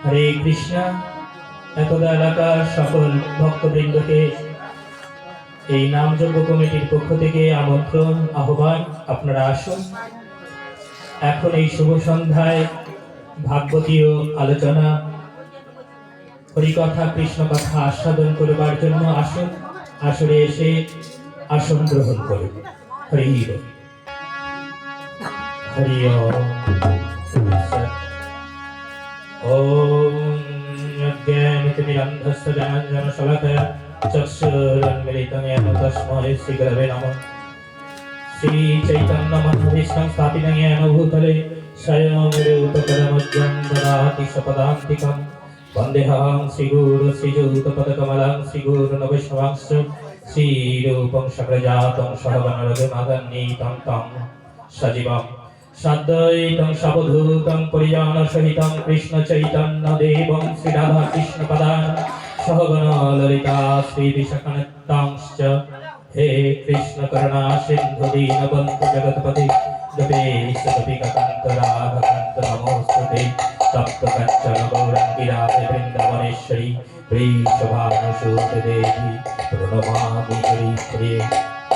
হরে কৃষ্ণ। একদা এলাকার সকল ভক্তবৃন্দকে এই নামযজ্ঞ কমিটির পক্ষ থেকে আমন্ত্রণ, আহ্বান, আপনারা আসুন। এখন এই শুভ সন্ধ্যায় ভাগবতীয় আলোচনা, হরিকথা, কৃষ্ণ কথা আস্বাদন করবার জন্য আসুন। আসরে এসে আসন গ্রহণ করুন। হরি হরি ওম অজ্ঞানতিমিরন্ধস্য জ্ঞানাঞ্জনশলাকয়া চক্ষুरुन्मीलितं येन तस्मै श्रीगुरवे नमः। श्रीचैतन्यमनोभीष्टं स्थापितं येन भूतले स्वयं रूपपदमज्जं ददाति सपदान्तिकं। वन्देऽहं श्रीगुरु श्रीयुतपदकमलं श्रीगुरुनवैष्णवांश्च श्रीरूपं सकलजातं सहगणरघुनाथान्वितं तं सजीवं साद्वैतं सावधूतं परिजनसहितं कृष्णचैतन्यदेवं श्रीराधाकृष्णपदान् सहगण ललिता श्रीविशाखान्वितांश्च। हे कृष्ण करुणा सिन्धु दीनबन्धु जगत्पते गोपेश गोपिकान्त राधाकान्त नमोस्तुते। तप्त काञ्चन गौराङ्गी राधे वृन्दावनेश्वरी वृषभानुसुते देवी प्रणमामि हरिप्रिये।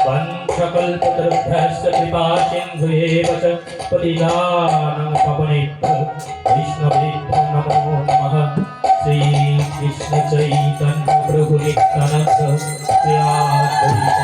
वंशकल्पतरुभ्यश्च कृपा सिन्धुएव च पतितानां पावनेभ्यो वैष्णवेभ्यो नमो नमः। श्री कृष्ण चैतन्य प्रभु नित्यानंद श्री अद्वैत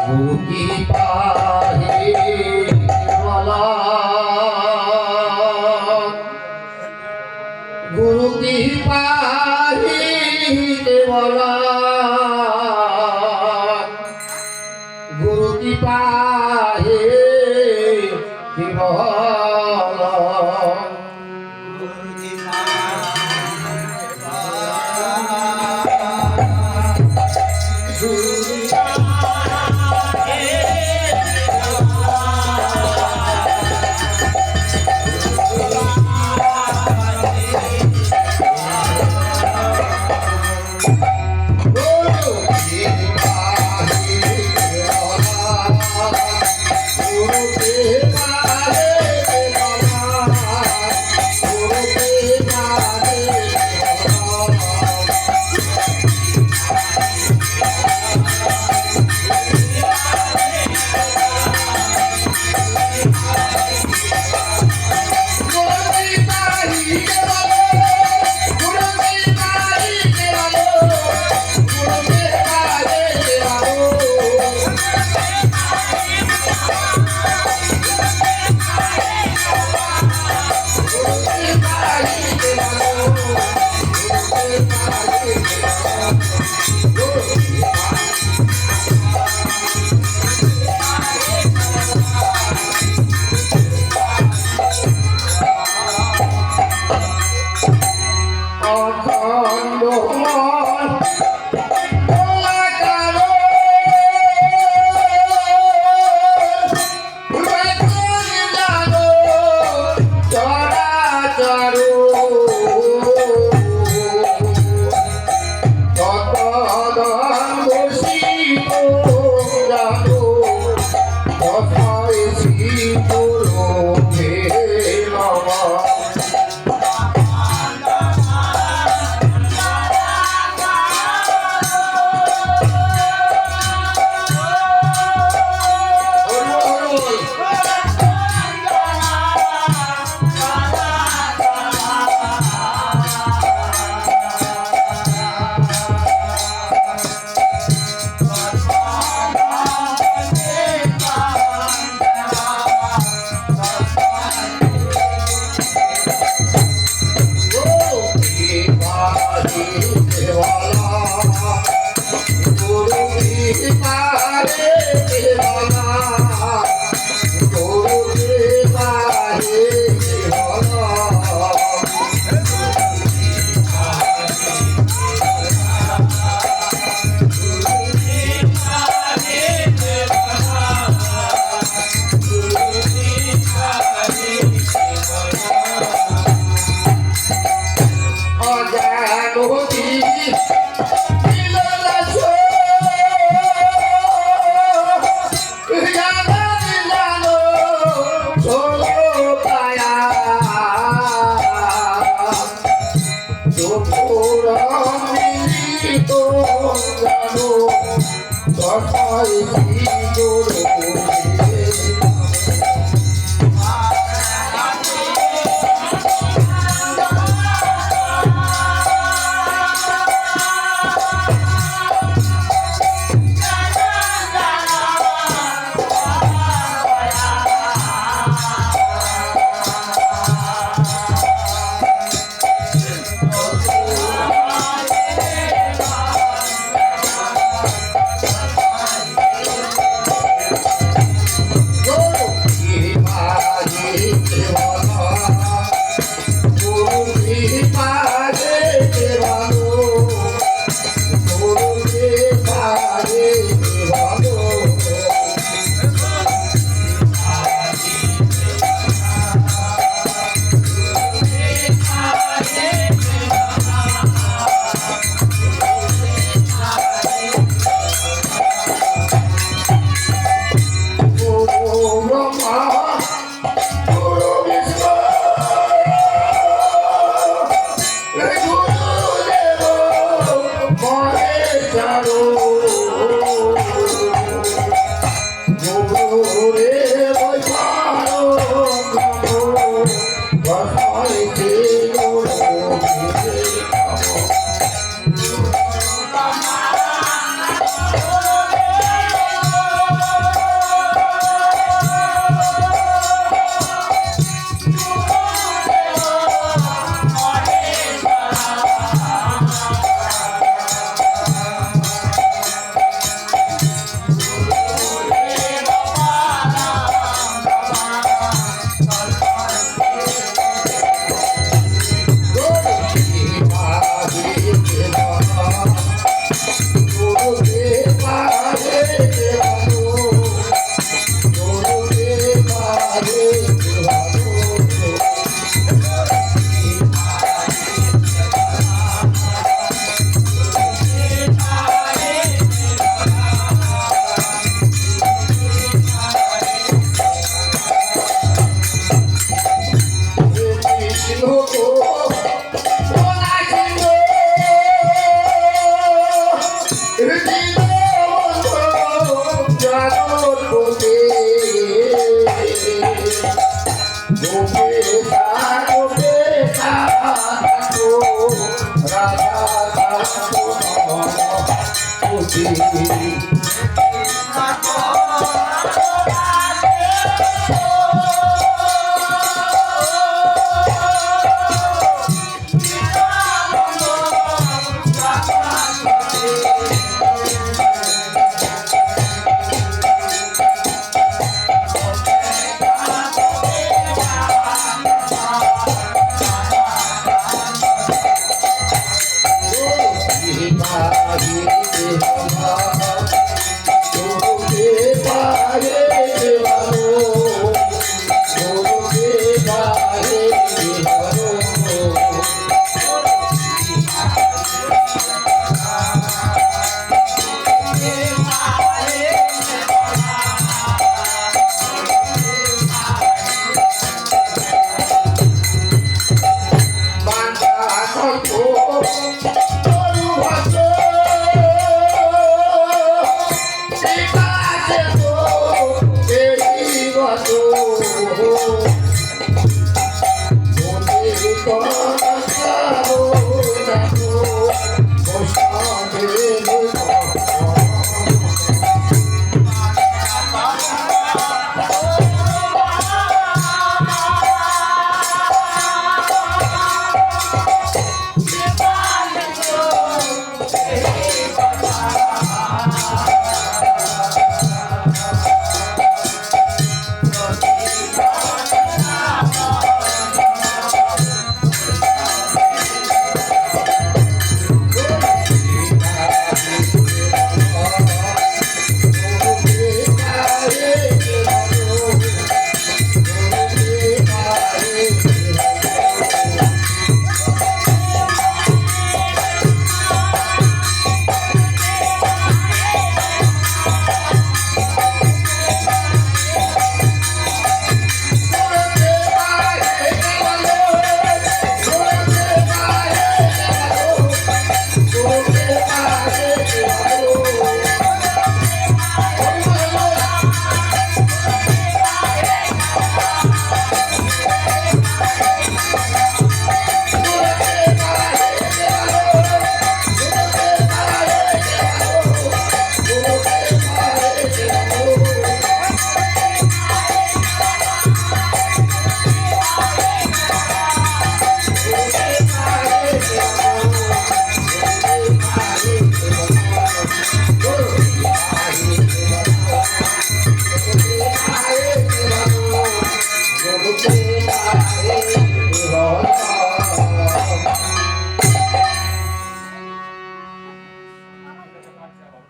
गुरु की पाही देवला, गुरु की पाही देवला, गुरु की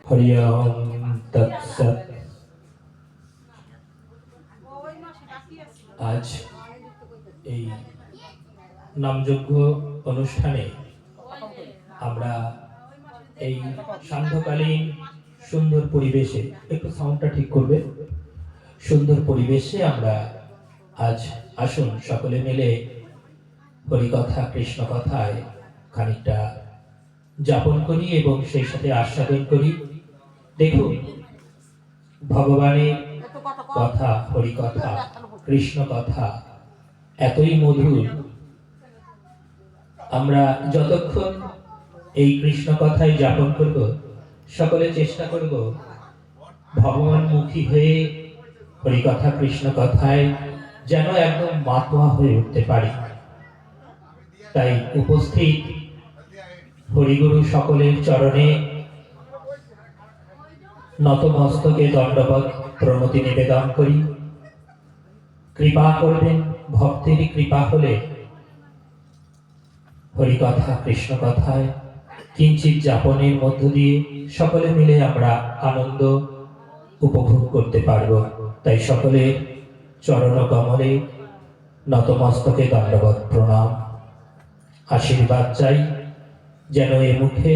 হরি ওম তৎসৎ। আজ এই নামযজ্ঞ অনুষ্ঠানে আমরা এই সান্ধ্যকালীন সুন্দর পরিবেশে, একটু সাউন্ডটা ঠিক করবে, সুন্দর পরিবেশে আমরা আজ আসুন সকলে মিলে হরিকথা কৃষ্ণ কথায় খানিকটা যাপন করি এবং সেই সাথে আস্বাদন করি। দেখুন, ভগবানের কথা, হরিকথা, কৃষ্ণ কথা এতই মধুর, আমরা যতক্ষণ এই কৃষ্ণ কথায় যাপন করব, সকলে চেষ্টা করব ভগবানমুখী হয়ে হরিকথা কৃষ্ণ কথায় যেন একদম মাতোয়া হয়ে উঠতে পারি। তাই উপস্থিত হরিগুরু সকলের চরণে নতমস্তকে দণ্ডবৎ প্রণতি নিবেদন করি। কৃপা করবেন, ভক্তের কৃপা হলে হরিকথা কৃষ্ণ কথায় কিঞ্চিত যাপনের মধ্য দিয়ে সকলে মিলে আমরা আনন্দ উপভোগ করতে পারব। তাই সকলের চরণ কমলে নতমস্তকে দণ্ডবৎ প্রণাম, আশীর্বাদ চাই যেন এ মুখে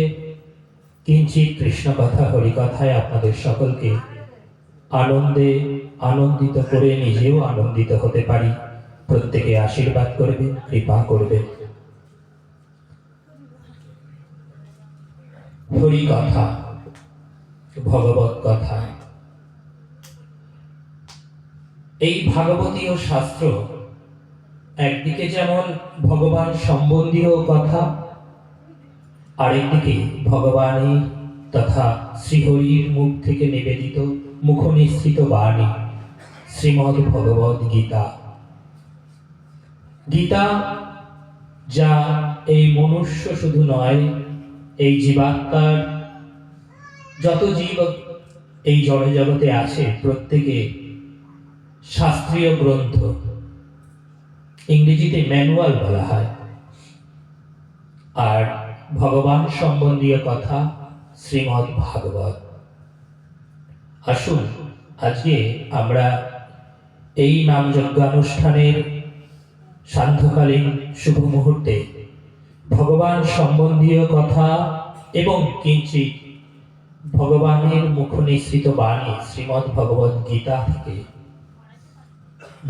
কিঞ্চিত কৃষ্ণ কথা হরিকথায় আপনাদের সকলকে আনন্দে আনন্দিত করে নিজেও আনন্দিত হতে পারি। প্রত্যেকে আশীর্বাদ করবেন, কৃপা করবেন। হরিকথা, ভগবত কথা, এই ভাগবতীয় শাস্ত্র একদিকে যেমন ভগবান সম্বন্ধীয় কথা, আরেকদিকে ভগবানের তথা শ্রীহরির মুখ থেকে নিবেদিত মুখনিসৃত বাণী শ্রীমদ্ ভগবদ গীতা। গীতা যা এই মনুষ্য শুধু নয়, এই জীবাত্মার যত জীব এই জড়জগতে আছে প্রত্যেকে শাস্ত্রীয় গ্রন্থ, ইংরেজিতে ম্যানুয়াল বলা হয়। আর ভগবান সম্বন্ধীয় কথা শ্রীমদ্ ভাগবত। আসুন আজকে আমরা এই নামযজ্ঞানুষ্ঠানের সান্ধ্যকালীন শুভ মুহূর্তে ভগবান সম্বন্ধীয় কথা এবং কিঞ্চিত ভগবানের মুখনিসৃত বাণী শ্রীমদ্ ভগবদ গীতা থেকে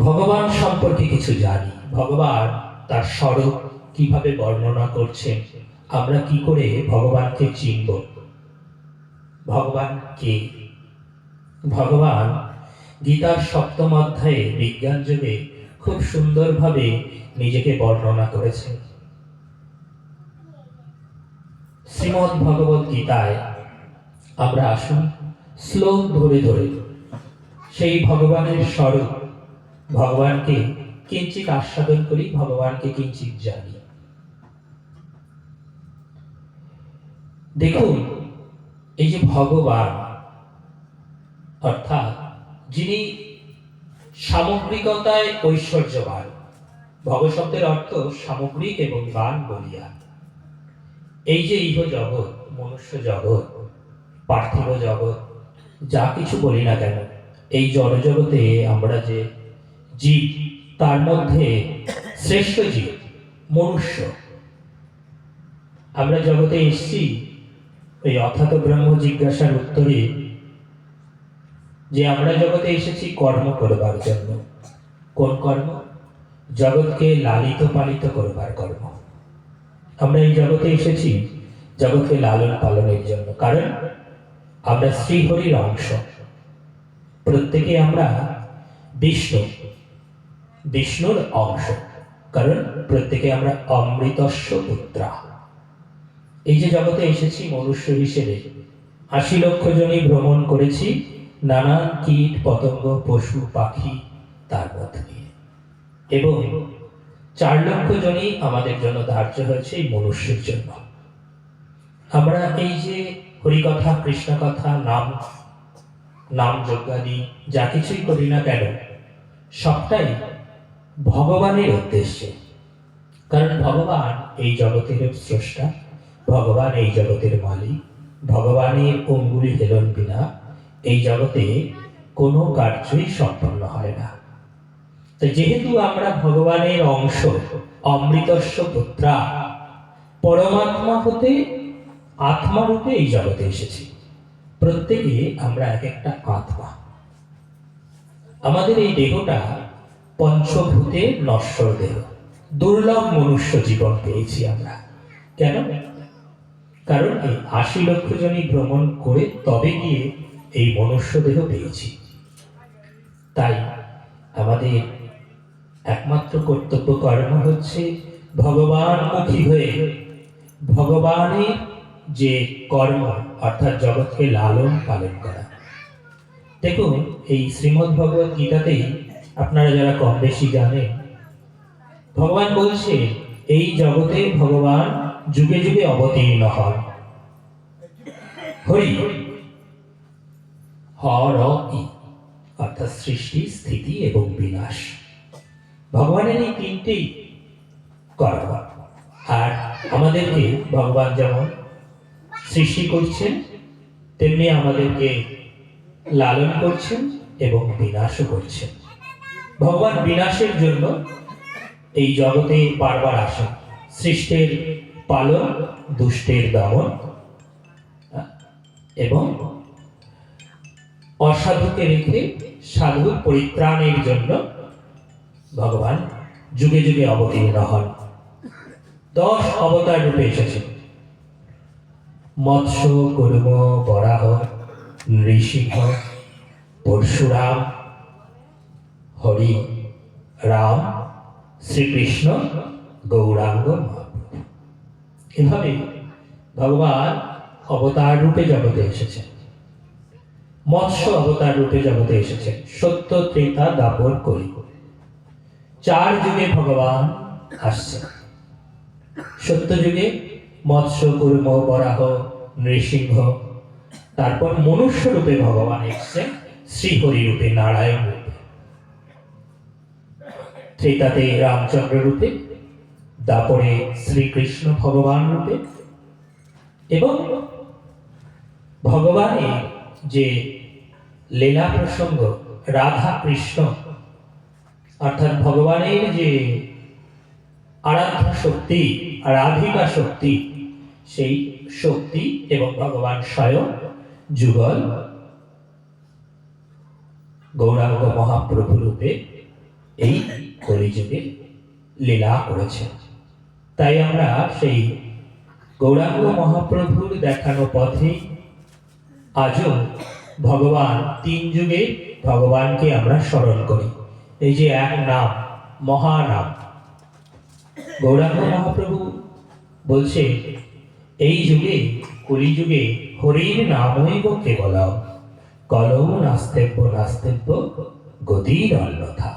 ভগবান সম্পর্কে কিছু জানি। ভগবান তার স্বরূপ কিভাবে বর্ণনা করছেন, আমরা কি করে ভগবানকে চিনব, ভগবান কে। ভগবান গীতার 7ম অধ্যায়ে বিজ্ঞান যুগে খুব সুন্দরভাবে নিজেকে বর্ণনা করেছেন। শ্রীমদ্ ভগবত গীতায় আমরা আসুন শ্লোক ধরে ধরে সেই ভগবানের স্বরূপ, ভগবানকে কিঞ্চিত আস্বাদন করি, ভগবানকে কিঞ্চিত জানি। দেখুন, এই যে ভগবান অর্থাৎ যিনি সামগ্রিকতায় ঐশ্বর্যবান, ভগ শব্দের অর্থ সামগ্রিক এবং বান বলিয়া। এই যে ইহ জগৎ, মনুষ্য জগৎ, পার্থিব জগৎ, যা কিছু বলি না কেন, এই জড় জগতে আমরা যে জীব, তার মধ্যে শ্রেষ্ঠ জীব মনুষ্য। আমরা জগতে এসেছি ওই অথাত ব্রহ্ম জিজ্ঞাসার উত্তরে, যে আমরা জগতে এসেছি কর্ম করবার জন্য। কোন কর্ম? জগৎকে লালিত পালিত করবার কর্ম। আমরা এই জগতে এসেছি জগৎকে লালন পালনের জন্য, কারণ আমরা শ্রীহরির অংশ। প্রত্যেকে আমরা বিষ্ণুর অংশ, কারণ প্রত্যেকে আমরা অমৃতস্য পুত্রা। এই যে জগতে এসেছি মনুষ্য হিসেবে, 80 লক্ষ জনই ভ্রমণ করেছি নানান কীট পতঙ্গ পশু পাখি তার মধ্যে দিয়ে, এবং 4 লক্ষ জনই আমাদের জন্য ধার্য হয়েছে এই মনুষ্যের জন্য। আমরা এই যে হরিকথা, কৃষ্ণ কথা, নাম যজ্ঞাদি যা কিছুই করি না কেন, সবটাই ভগবানের উদ্দেশ্যে। কারণ ভগবান এই জগতের স্রষ্টা, ভগবান এই জগতের মালিক, ভগবানের অঙ্গুলি হেলন বিনা এই জগতে কোনো কার্যই সম্পন্ন হয় না। তো যেহেতু আমরা ভগবানের অংশ, অমৃতস্য পুত্রা, পরমাত্মা হতে আত্মারূপে এই জগতে এসেছি। প্রত্যেকে আমরা এক একটা আত্মা। আমাদের এই দেহটা পঞ্চভূতের নশ্বর দেহ, দুর্লভ মনুষ্য জীবন পেয়েছি আমরা। কেন? কারণ এই 80 লক্ষ জনই ভ্রমণ করে তবে গিয়ে এই মনুষ্য দেহ পেয়েছি। তাই আমাদের একমাত্র কর্তব্য কর্ম হচ্ছে ভগবানমুখী হয়ে ভগবানের যে কর্ম, অর্থাৎ জগৎকে লালন পালন করা। দেখুন, এই শ্রীমদ্ ভগবত গীতাতেই আপনারা যারা কম বেশি জানেন, ভগবান বলছে এই জগতে ভগবান যুগে যুগে অবতীর্ণ হন। হরি হরি অর্থাৎ সৃষ্টি, স্থিতি এবং বিনাশ। ভগবানের এই 3টেই কর্ম। আর আমাদেরকে ভগবান যেমন সৃষ্টি করছেন, তেমনি আমাদেরকে লালন করছেন এবং বিনাশও করছেন। ভগবান বিনাশের জন্য এই জগতে বারবার আসেন। সৃষ্টের পালন, দুষ্টের দমন এবং অসাধুকে রেখে সাধুর পরিত্রাণের জন্য ভগবান যুগে যুগে অবতীর্ণ হন। 10 অবতার রূপে এসেছেন। মৎস্য, কুর্ম, বরাহ, নৃসিংহ, পরশুরাম, হরি, রাম, শ্রীকৃষ্ণ, গৌরাঙ্গ মহাপ্রভু। এভাবে ভগবান অবতার রূপে জগতে এসেছেন। মৎস্য অবতার রূপে জগতে এসেছেন সত্য, ত্রেতা, দ্বাপর, কলি। 4 যুগে ভগবান আসছেন। সত্য যুগে মৎস্য, কুর্ম, বরাহ, নৃসিংহ। তারপর মনুষ্য রূপে ভগবান এসেছেন, শ্রীহরি রূপে, নারায়ণ রূপে। ত্রেতাতে রামচন্দ্র রূপে, দ্বাপরে শ্রীকৃষ্ণ ভগবান রূপে। এবং ভগবানের যে লীলা প্রসঙ্গ, রাধা কৃষ্ণ, অর্থাৎ ভগবানের যে আরাধ্য শক্তি, রাধিকা শক্তি, সেই শক্তি এবং ভগবান স্বয়ং যুগল গৌরাঙ্গ মহাপ্রভু রূপে এই কলিযুগে লীলা করেছেন। তাই আমরা সেই গৌরাঙ্গ মহাপ্রভুর দেখানো পথে আজও ভগবান 3 যুগে ভগবানকে আমরা স্মরণ করি। এই যে এক নাম, মহানাম, গৌরাঙ্গ মহাপ্রভু বলছে এই যুগে, কলিযুগে হরির নামৈব কেবলম, কলৌ নাস্তেব্য নাস্তেব্য গতির অন্যথা।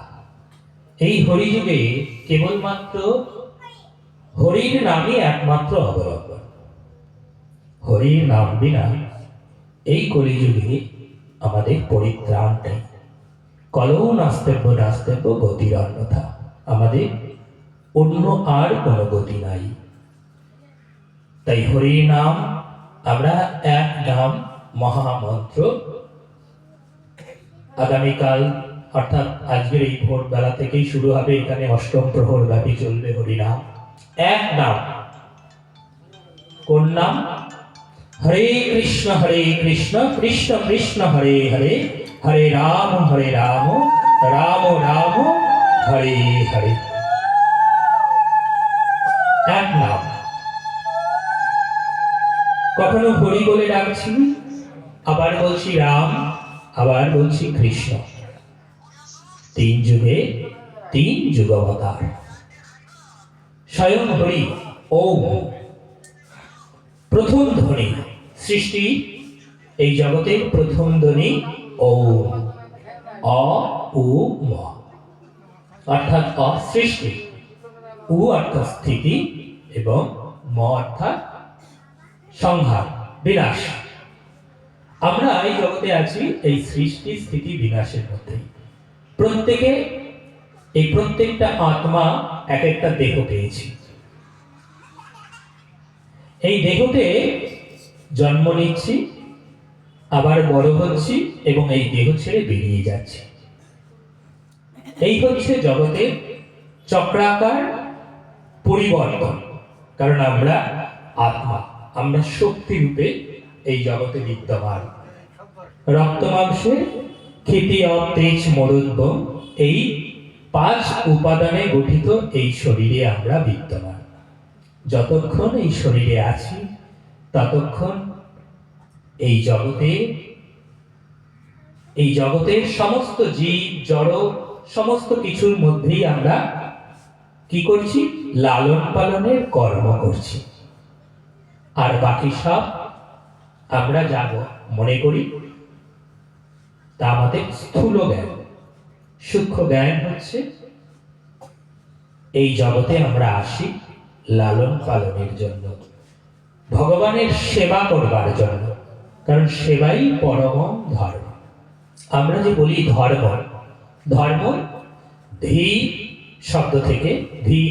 এই হরিযুগে কেবলমাত্র হরির নামই একমাত্র অবলম্বন। হরির নাম বিনা এই কলিযুগে আমাদের পরিত্রাণ নেই। কলৌ নাস্তেব্য নাস্তেব্য গতির অন্যথা, আমাদের অন্য আর কোনো গতি নাই। তাই হরির নাম, আমরা এক নাম মহামন্ত্র আগামীকাল অর্থাৎ আজকের এই ভোরবেলা থেকেই শুরু হবে, এখানে অষ্টম প্রহর ব্যাপী চলবে হরিনাম। এক নাম, কোন নাম? হরে কৃষ্ণ কৃষ্ণ কৃষ্ণ হরে হরে, হরে রাম রাম রাম হরে হরে। এক নাম। কখনো হরি বলে ডাকছি, আবার বলছি রাম, আবার বলছি কৃষ্ণ। তিন যুগে তিন যুগাবতার। স্বয়ং হরি ওম, প্রথম ধ্বনি সৃষ্টি, এই জগতের প্রথম ধ্বনি ওম। অ উ ম অর্থাৎ অ সৃষ্টি, উ অর্থাৎ স্থিতি এবং ম অর্থাৎ সংহার, বিনাশ। আমরা এই জগতে আছি এই সৃষ্টি স্থিতি বিনাশের মধ্যে। প্রত্যেকে, এই প্রত্যেকটা আত্মা এক একটা দেহ পেয়েছি। এই দেহতে জন্ম নিচ্ছি, আবার বড় হচ্ছি এবং এই দেহ ছেড়ে বেরিয়ে যাচ্ছি। এই হচ্ছে জগতের চক্রাকার পরিবর্তন। কারণ আমরা আত্মা, আমরা শক্তি রূপে এই জগতে বিদ্যমান। রক্ত মাংসের ক্ষিতি অব তেজ মরুদ্ভ, এই 5 উপাদানে গঠিত এই শরীরে আমরা বিদ্যমান। যতক্ষণ এই শরীরে আছি ততক্ষণ এই জগতের সমস্ত জীব জড় সমস্ত কিছুর মধ্যেই আমরা কি করছি? লালন পালনের কর্ম করছি। আর বাকি সব আমরা যাব মনে করি, তা আমাদের স্থূল জ্ঞান। সূক্ষ্ম জ্ঞান হচ্ছে এই জগতে আমরা আসি লালন পালনের জন্য, ভগবানের সেবা করবার জন্য। কারণ সেবাই পরম ধর্ম। আমরা যে বলি ধর্ম, ধর্ম ধী শব্দ থেকে, ধী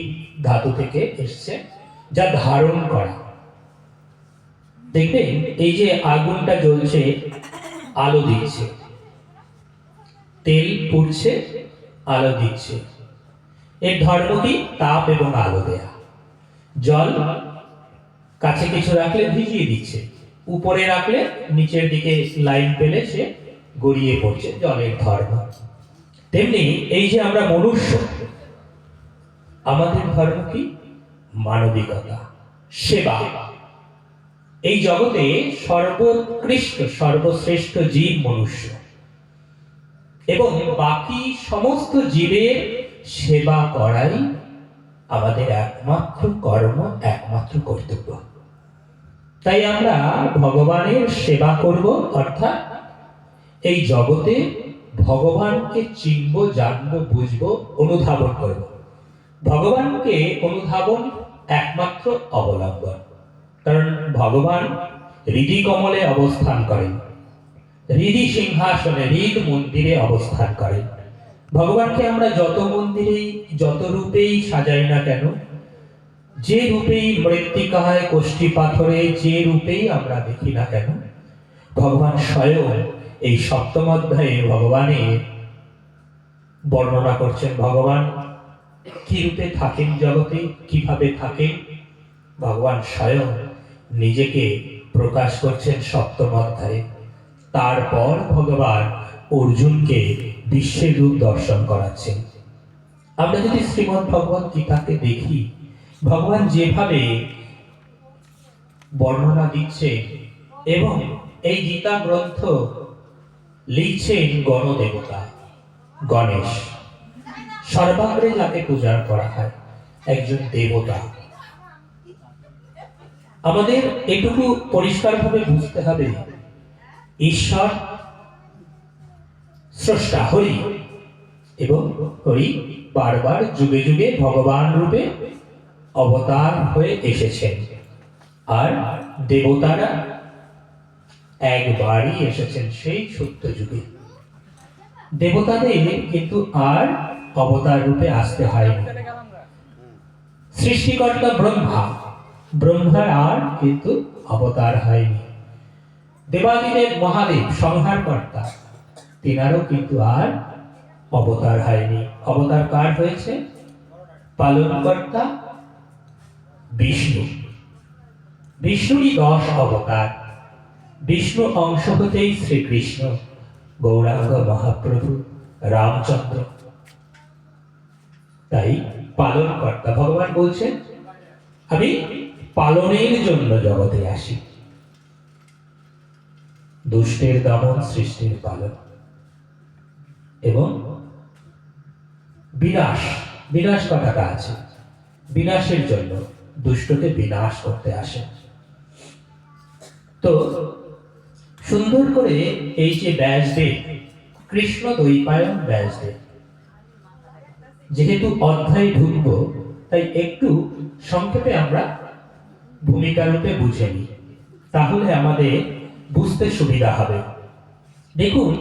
ধাতু থেকে এসছে, যা ধারণ করা। দেখবেন এই যে আগুনটা জ্বলছে, আলো দিচ্ছে, তেল পুড়ছে, আলো দিচ্ছে। এর ধর্ম কি? তাপ এবং আলো দেয়া। জল কাছে কিছু রাখলে ভিজিয়ে দিচ্ছে, উপরে রাখলে নিচের দিকে লাইন পেলে সে গড়িয়ে পড়ছে, জলের ধর্ম। তেমনি এই যে আমরা মনুষ্য, আমাদের ধর্ম কি? মানবিকতা, সেবা। এই জগতে সর্বোৎকৃষ্ট সর্বশ্রেষ্ঠ জীব মনুষ্য, এবং বাকি সমস্ত জীবের সেবা করাই আমাদের একমাত্র কর্ম, একমাত্র কর্তব্য। তাই আমরা ভগবানের সেবা করব, অর্থাৎ এই জগতে ভগবানকে চিনব, জানব, বুঝব, অনুধাবন করব। ভগবানকে অনুধাবন একমাত্র অবলম্বন। কারণ ভগবান হৃদি কমলে অবস্থান করেন, হৃদি সিংহাসনে, হৃদ মন্দিরে অবস্থান করেন। ভগবানকে আমরা যত মন্দিরেই যত রূপেই সাজাই না কেন, যে রূপেই মৃত্তিকায় কোষ্ঠী পাথরে যে রূপেই আমরা দেখি না কেন, ভগবান স্বয়ং এই সপ্তম অধ্যায়ে ভগবানের বর্ণনা করছেন। ভগবান কি রূপে থাকেন জগতে, কিভাবে থাকেন, ভগবান স্বয়ং নিজেকে প্রকাশ করছেন সপ্তম অধ্যায়ে। তারপর ভগবান অর্জুনকে বিশ্বের রূপ দর্শন করাচ্ছেন। আমরা যদি শ্রীমদ্ ভগবত গীতাকে দেখি, ভগবান যেভাবে বর্ণনা দিচ্ছে, এবং এই গীতা গ্রন্থ লিখছেন গণদেবতা গণেশ, সর্বাগ্রে যাকে পূজা করা হয়, একজন দেবতা। আমাদের এটুকু পরিষ্কারভাবে বুঝতে হবে, ঈশ্বর স্রষ্টা হরি, এবং হরি বারবার যুগে যুগে ভগবান রূপে অবতার হয়ে এসেছেন, আর দেবতারা একবারই এসেছেন সেই সত্য যুগে। দেবতাদের কিন্তু আর অবতার রূপে আসতে হয়নি। সৃষ্টিকর্তা ব্রহ্মার আর কিন্তু অবতার হয়নি। দেবাদিদেব মহাদেব সংহারকর্তা, তিনারও কিন্তু আর অবতার হয়নি। অবতার কার হয়েছে? পালনকর্তা বিষ্ণু। বিষ্ণুরই 10 অবতার। বিষ্ণু অংশ হতেই শ্রীকৃষ্ণ, গৌরাঙ্গ মহাপ্রভু, রামচন্দ্র। তাই পালনকর্তা ভগবান বলছেন, আমি পালনের জন্য জগতে আসি। দুষ্টের দমন, সৃষ্টির পালন এবং বিনাশ কথাটা আছে। বিনাশের জন্য দুষ্টকে বিনাশ করতে আসে। তো সুন্দর করে এই যে ব্যাসদেব, কৃষ্ণ দ্বৈপায়ন ব্যাসদেব, যেহেতু অধ্যায়ে ঢুকব, তাই একটু সংক্ষেপে আমরা ভূমিকা রূপে বুঝে নিই, তাহলে আমাদের বুঝতে সুবিধা হবে। দেখুন,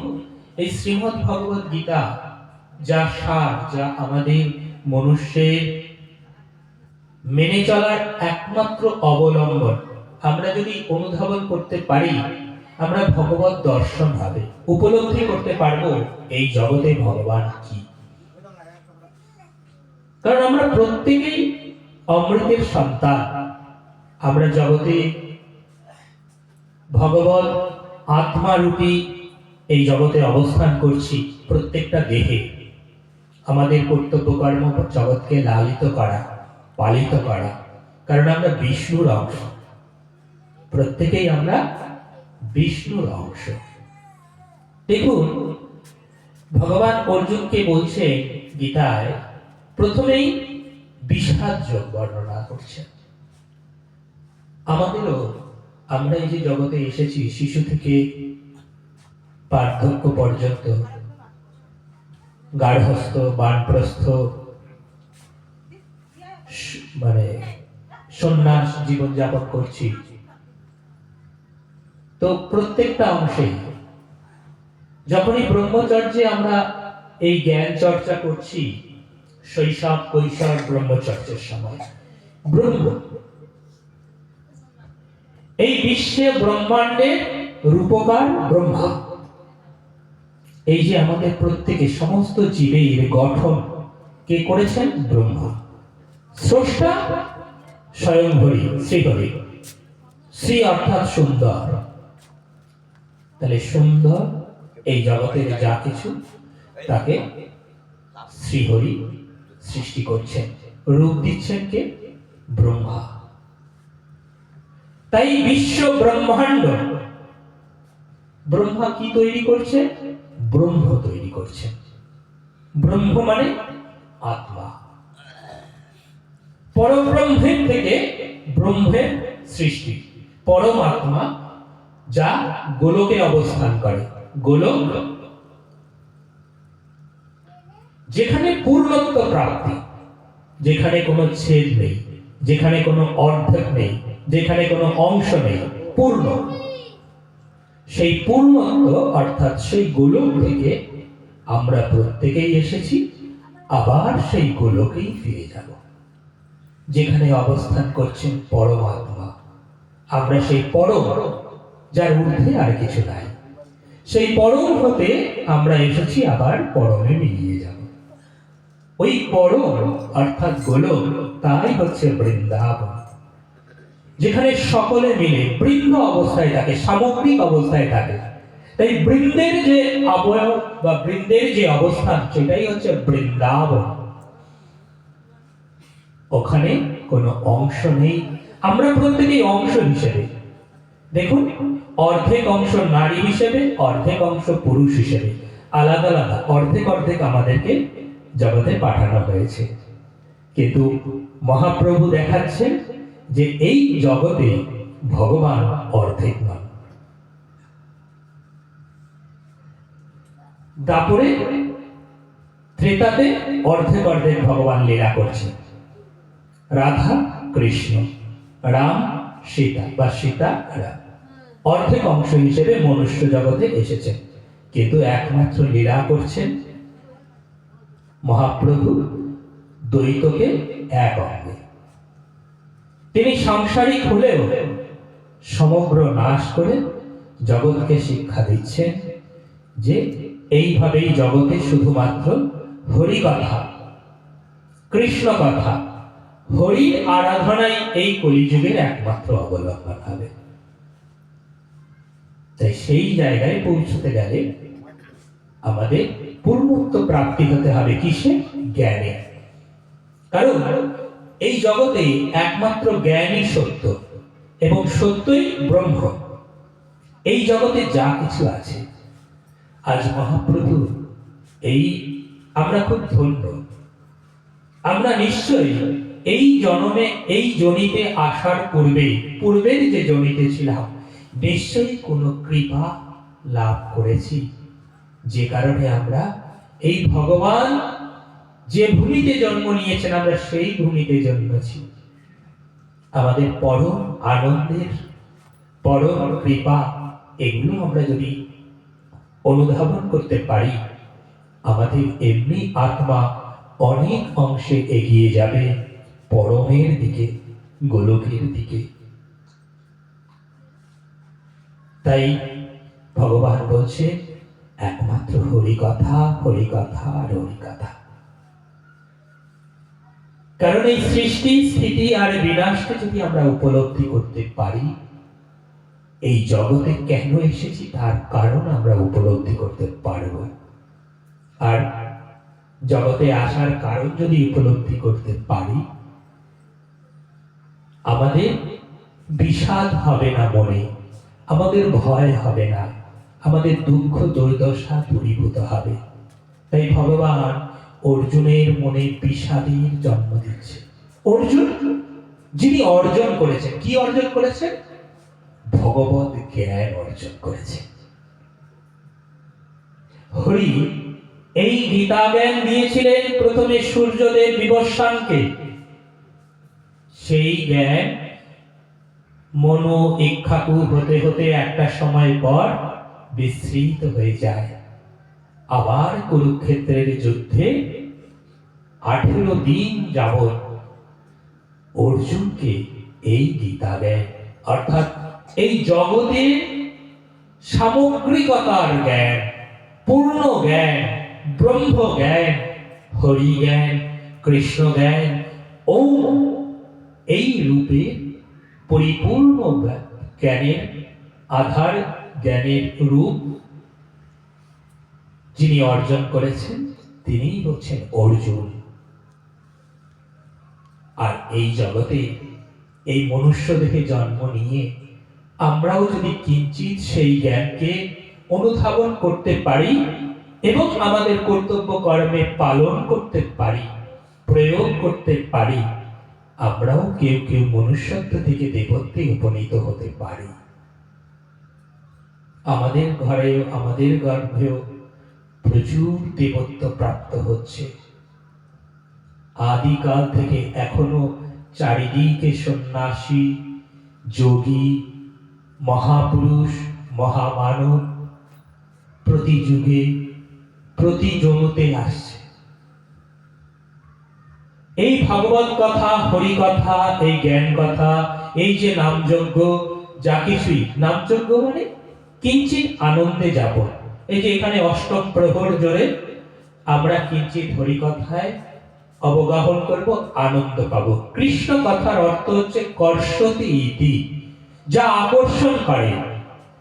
এই শ্রীমদ্ ভগবদ গীতা যা সার, যা আমাদের মনুষ্যের মেনে চলার একমাত্র অবলম্বন, আমরা যদি অনুধাবন করতে পারি, আমরা ভগবত দর্শন ভাবে উপলব্ধি করতে পারবো এই জগতে ভগবান কি। কারণ আমরা প্রত্যেকেই অমৃতের সন্তান। আমরা জগতে ভগবত আত্মারূপী এই জগতে অবস্থান করছি। প্রত্যেকটা দেহে আমাদের কর্তব্য কর্ম জগৎকে লালিত করা, পালিত করা, কারণ আমরা বিষ্ণুর অংশ। প্রত্যেকেই আমরা বিষ্ণুর অংশ। দেখুন, ভগবান অর্জুনকে বলছে গীতায়, প্রথমেই বিষাদ যোগ বর্ণনা করছেন। আমাদেরও, আমরা এই যে জগতে এসেছি, শিশু থেকে বার্ধক্য পর্যন্ত, গার্হস্থ, বানপ্রস্থ, মানে সন্ন্যাস জীবন যাপন করছি। তো প্রত্যেকটা অংশে যখনই ব্রহ্মচর্যে আমরা এই জ্ঞান চর্চা করছি, শৈশব কৈশোর ব্রহ্মচর্যের সময়, ব্রহ্ম এই বিশ্বে ব্রহ্মাণ্ডের রূপকার ব্রহ্মা। এই যে আমাদের প্রত্যেকে সমস্ত জীবের গঠন কে করেছেন? ব্রহ্মা। স্রষ্টা স্বয়ং হরি, শ্রীহরি। শ্রী অর্থাৎ সুন্দর। তাহলে সুন্দর এই জগতের যা কিছু, তাকে শ্রীহরি সৃষ্টি করছেন, রূপ দিচ্ছেন কে? ব্রহ্মা। তাই বিশ্ব ব্রহ্মাণ্ড ব্রহ্মা কি তৈরি করছে? ব্রহ্ম তৈরি করছে। ব্রহ্ম মানে আত্মা। পরব্রহ্মের থেকে ব্রহ্মের সৃষ্টি। পরমাত্মা যা গোলকে অবস্থান করে, গোলক যেখানে পূর্ণত্ব প্রাপ্তি, যেখানে কোনো ছেদ নেই, যেখানে কোনো অর্ধেক নেই, যেখানে কোনো অংশ নেই, পূর্ণ। সেই পূর্ণত্ব অর্থাৎ সেই গোলক থেকে আমরা প্রত্যেকেই এসেছি, আবার সেই গোলকেই ফিরে যাব, যেখানে অবস্থান করছেন পরমাত্মা। আমরা সেই পরম, যার ঊর্ধ্বে আর কিছু নাই, সেই পরম হতে আমরা এসেছি, আবার পরমে মিলিয়ে যাব। ওই পরম অর্থাৎ গোলক, তাই হচ্ছে বৃন্দাবন, যেখানে সকলে মিলে বৃন্দ অবস্থায় থাকে, সামগ্রিক অবস্থায় থাকে। তাই বৃন্দের যে অবয়ব বা বৃন্দের যে অবস্থান, সেটাই হচ্ছে বৃন্দাবন। ওখানে কোনো অংশ নেই, আমরা প্রত্যেকেই অংশ হিসেবে। দেখুন, অর্ধেক অংশ নারী হিসেবে, অর্ধেক অংশ পুরুষ হিসেবে, আলাদা আলাদা অর্ধেক অর্ধেক আমাদেরকে জগতে পাঠানো হয়েছে। কিন্তু মহাপ্রভু দেখাচ্ছেন যে এই জগতে ভগবান অর্ধেক নন। দাপরে ত্রেতাতে অর্ধেক অর্ধেক ভগবান লীলা করছে। রাধা কৃষ্ণ, রাম সীতা বা সীতা রাম অর্ধেক অংশ হিসেবে মনুষ্য জগতে এসেছেন, কিন্তু একমাত্র লীলা করছেন মহাপ্রভু দ্বৈতকে এক অঙ্গে। তিনি সাংসারিক হলেও সমগ্র নাশ করে জগৎকে শিক্ষা দিচ্ছেন যে এইভাবেই জগতে শুধুমাত্র হরি কথা, কৃষ্ণ কথা, হরির আরাধনাই এই কলিযুগের একমাত্র অবলম্বন হবে। তাই সেই জায়গায় পৌঁছতে গেলে আমাদের পূর্ণত্ব প্রাপ্তি হতে হবে কিসে? জ্ঞানে। কারণ এই জগতে একমাত্র জ্ঞানই সত্য এবং সত্যই ব্রহ্ম। এই জগতে যা কিছু আছে, আজ মহাপ্রভু এই আমরা খুব ধন্য। আমরা নিশ্চয়ই এই জন্মে, এই জনিতে আসার পূর্বের যে জনিতে ছিলাম, নিশ্চয়ই কোনো কৃপা লাভ করেছি, যে কারণে আমরা এই ভগবান যে ভূমিতে জন্ম নিয়েছেন, আমরা সেই ভূমিতে জন্মেছি। আমাদের পরম আনন্দের, পরম কৃপা, এগুলো আমরা যদি অনুধাবন করতে পারি, আমাদের এমনি আত্মা অনেক অংশে এগিয়ে যাবে পরমের দিকে, গোলকের দিকে। তাই ভগবান বলছে একমাত্র হরি কথা, হরি কথা আর হরি কথা। কারণ এই সৃষ্টি, স্থিতি আর বিনাশকে যদি আমরা উপলব্ধি করতে পারি, এই জগতে কেন এসেছি তার কারণ আমরা উপলব্ধি করতে পারব। আর জগতে আসার কারণ যদি উপলব্ধি করতে পারি, আমাদের বিষাদ হবে না মনে, আমাদের ভয় হবে না, আমাদের দুঃখ দুর্দশা দূরীভূত হবে। তাই ভগবান অর্জুনের মনে বিষাদের জন্ম দিচ্ছে। অর্জুন যিনি অর্জন করেছেন, কি অর্জন করেছেন? ভগবত জ্ঞান অর্জন করেছে। হরি এই গীতা জ্ঞান দিয়েছিলেন প্রথমে সূর্যদেব বিবস্বানকে। সেই জ্ঞান মনো ইক্ষাকু হতে হতে একটা সময় পর বিস্তৃত হয়ে যায়। আবার কুরুক্ষেত্রের যুদ্ধে 18 দিন যাবৎ অর্জুনকে এই গীতা জ্ঞান, অর্থাৎ এই জগতে সামগ্রিকতার জ্ঞান, পূর্ণ জ্ঞান, ব্রহ্ম জ্ঞান, হরি জ্ঞান, কৃষ্ণ জ্ঞান, ওম, এই রূপে পরিপূর্ণ জ্ঞানের আধার, জ্ঞানের রূপ যিনি অর্জন করেছেন, তিনিই হচ্ছেন অর্জুন। আর এই জগতে এই মনুষ্য দেহে জন্ম নিয়ে আমরাও যদি কিঞ্চিত সেই জ্ঞানকে অনুধাবন করতে পারি এবং আমাদের কর্তব্য কর্মে পালন করতে পারি, প্রয়োগ করতে পারি, আমরাও কেউ কেউ মনুষ্যত্ব থেকে দেবত্বে উপনীত হতে পারি। আমাদের ঘরেও, আমাদের গর্ভেও প্রচুর দেবত্ব প্রাপ্ত হচ্ছে। আদিকাল থেকে এখনো চারিদিকে সন্ন্যাসী, যোগী, মহাপুরুষ, মহামানব প্রতি যুগে, প্রতি জগতে আসছে। এই ভাগবত কথা, হরি কথা, এই জ্ঞান কথা, এই যে নামযজ্ঞ, যা কিছুই, নামযজ্ঞ মানে কিঞ্চিত আনন্দে যাব। এই যে এখানে অষ্টম প্রহর জোরে আমরা কিঞ্চিত হরি কথায় অবগাহন করব, আনন্দ পাবো। কৃষ্ণ কথার অর্থ হচ্ছে কর্ষতি ইতি, যা আকর্ষণ করে,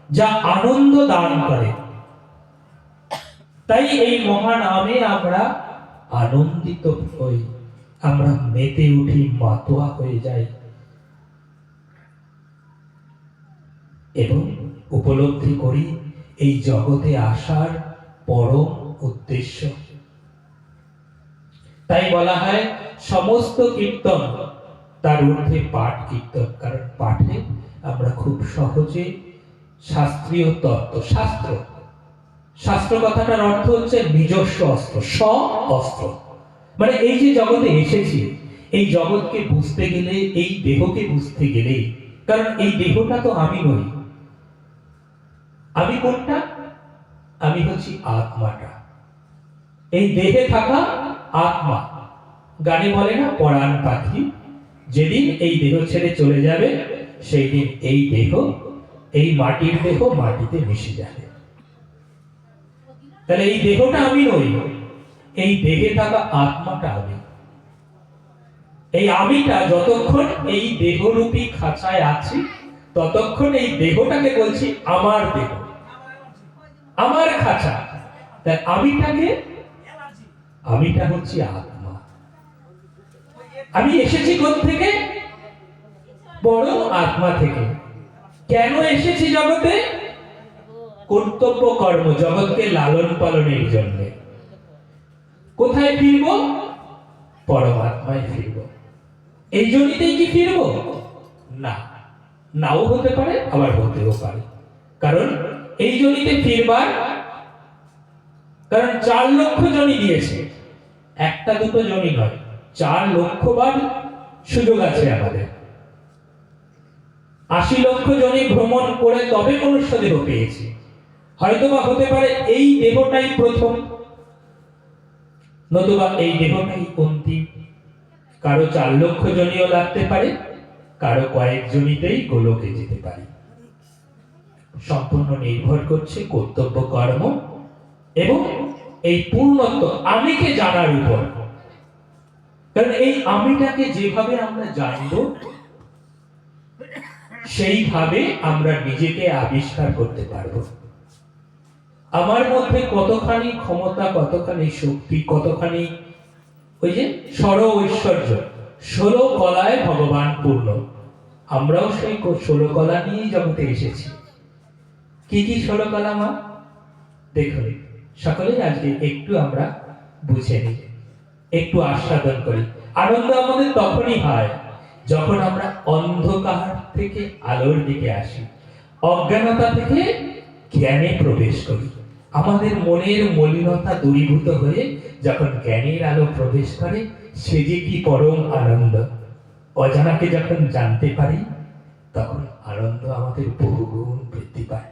যা আনন্দ দান করে। তাই এই মহানামে আমরা আনন্দিত হই, আমরা মেতে উঠি, মাতোয়া হয়ে যাই। এবং উপলব্ধি করি এই জগতে আসার পরম উদ্দেশ্য। তাই বলা হয় সমস্ত কীর্তন তার ঊর্ধ্বে পাঠ কীর্তন, কারণ পাঠে আমরা খুব সহজে শাস্ত্রীয় তত্ত্ব, শাস্ত্র শাস্ত্র কথাটার অর্থ হচ্ছে নিজস্ব অস্ত্র, অস্ত্র, মানে এই যে জগতে এসেছি, এই জগৎকে বুঝতে গেলে, এই দেহকে বুঝতে গেলে, কারণ এই দেহটা তো আমি নই। আমি কোনটা? আমি হচ্ছি আত্মাটা, এই দেহে থাকা আত্মা। গানে বলে না পরাণ পাখি, যেদিন এই দেহ ছেড়ে চলে যাবে সেই দিন এই দেহ, এই মাটির দেহ মাটিতে মিশে যাবে। তাহলে এই দেহটা আমি নই, এই দেহে থাকা আত্মাটা আমি। এই আমিটা যতক্ষণ এই দেহরূপী খাঁচায় আছি ততক্ষণ এই দেহটাকে বলছি আমার দেহ, আমার খাঁচা। তাই আমিটা হচ্ছে আত্মা। আমি এসেছি কোথা থেকে? বড় আত্মা থেকে। কেন এসেছি জগতে? কর্তব্য কর্ম, জগৎকে লালন পালনের জন্য। কোথায় ফিরব? পরমাত্মায় ফিরব। এই জন্যই কি ফিরব? না, নাও হতে পারে, আবার হতেও পারে। কারণ এই জনিতে ফিরবার, কারণ 4 লক্ষ জনি দিয়েছে, একটা দুটো জনি নয়, 4 লক্ষ বার সুযোগ আছে আমাদের। 80 লক্ষ জনি ভ্রমণ করে তবে মনুষ্য দেহ পেয়েছি। হয়তোবা হতে পারে এই দেহটাই প্রথম, নতুবা এই দেহটাই অন্তিম। কারো 4 লক্ষ জনিও লাগতে পারে, কারো কয়েক জনিতেই গোলকে যেতে পারে। সম্পূর্ণ নির্ভর করছে কর্তব্য কর্ম এবং এই পূর্ণত্ব আমিকে জানার উপর। কারণ এই আমিটাকে যেভাবে আমরা জানব সেইভাবে আমরা নিজেকে আবিষ্কার করতে পারব। আমার মধ্যে কতখানি ক্ষমতা, কতখানি শক্তি, কতখানি ওই যে ষড় ঐশ্বর্য, 16 কলায় ভগবান পূর্ণ। আমরাও সেই 16 কলা নিয়েই জগতে এসেছি। কি কি 16 কলা মা? দেখুন সকলেই আজকে একটু আমরা বুঝে নিই, একটু আস্বাদন করি। আনন্দ আমাদের তখনই হয় যখন আমরা অন্ধকার থেকে আলোর দিকে আসি, অজ্ঞানতা থেকে জ্ঞানে প্রবেশ করি। আমাদের মনের মলিনতা দূরীভূত হয়ে যখন জ্ঞানের আলো প্রবেশ করে, সে যে কি পরম আনন্দ। অজানাকে যখন জানতে পারি তখন আনন্দ আমাদের বহুগুণ বৃদ্ধি পায়।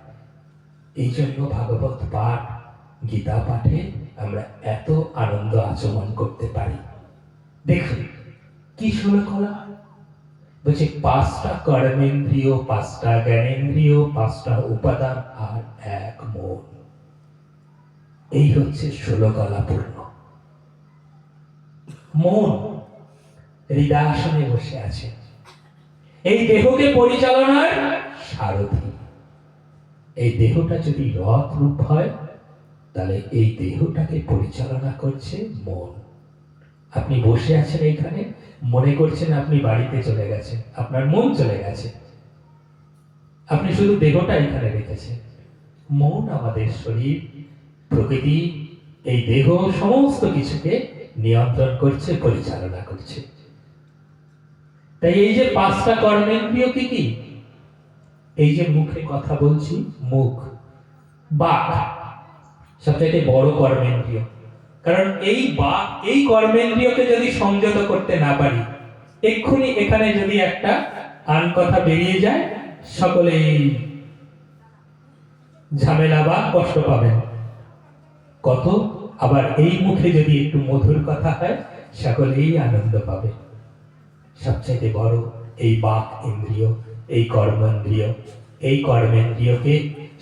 এই জন্য ভাগবত পাঠ, গীতা পাঠে আমরা এত আনন্দ আচমন করতে পারি। দেখুন কি 16 কলা বলছে, 5টা কর্মেন্দ্রিয়, 5টা জ্ঞানেন্দ্রিয়, 5টা উপাদান আর 1 মন। এই হচ্ছে 16 কলা পূর্ণ। মন হৃদয়াসনে বসে আছে, এই দেহকে পরিচালনার সারথি। এই দেহটা যদি রথ রূপ হয় তাহলে এই দেহটাকে পরিচালনা করছে মন। আপনি বসে আছেন এইখানে, মনে করছেন আপনি বাড়িতে চলে গেছেন, আপনার মন চলে গেছে, আপনি শুধু দেহটা এখানে রেখেছেন। মন আমাদের শরীর, প্রকৃতি, এই দেহ সমস্ত কিছুকে নিয়ন্ত্রণ করছে, পরিচালনা করছে। তাই এই যে 5টা কর্মেন্দ্রিয় কি কি? এই যে মুখে কথা বলছি, মুখ, বাক সবচেয়ে বড় কর্মেন্দ্রিয়। কারণ এই বাক, এই কর্মেন্দ্রিয়কে যদি সংযত করতে না পারি, এক্ষুনি এখানে যদি একটা আন কথা বেরিয়ে যায়, সকলেই ঝামেলা বা কষ্ট পাবেন কত। আবার এই মুখে যদি একটু মধুর কথা হয়, সকলেই আনন্দ পাবে। সবচেয়ে বড় এই বাক ইন্দ্রিয়, এই কর্মেন্দ্রিয়, এই কর্মেন্দ্রিয়কে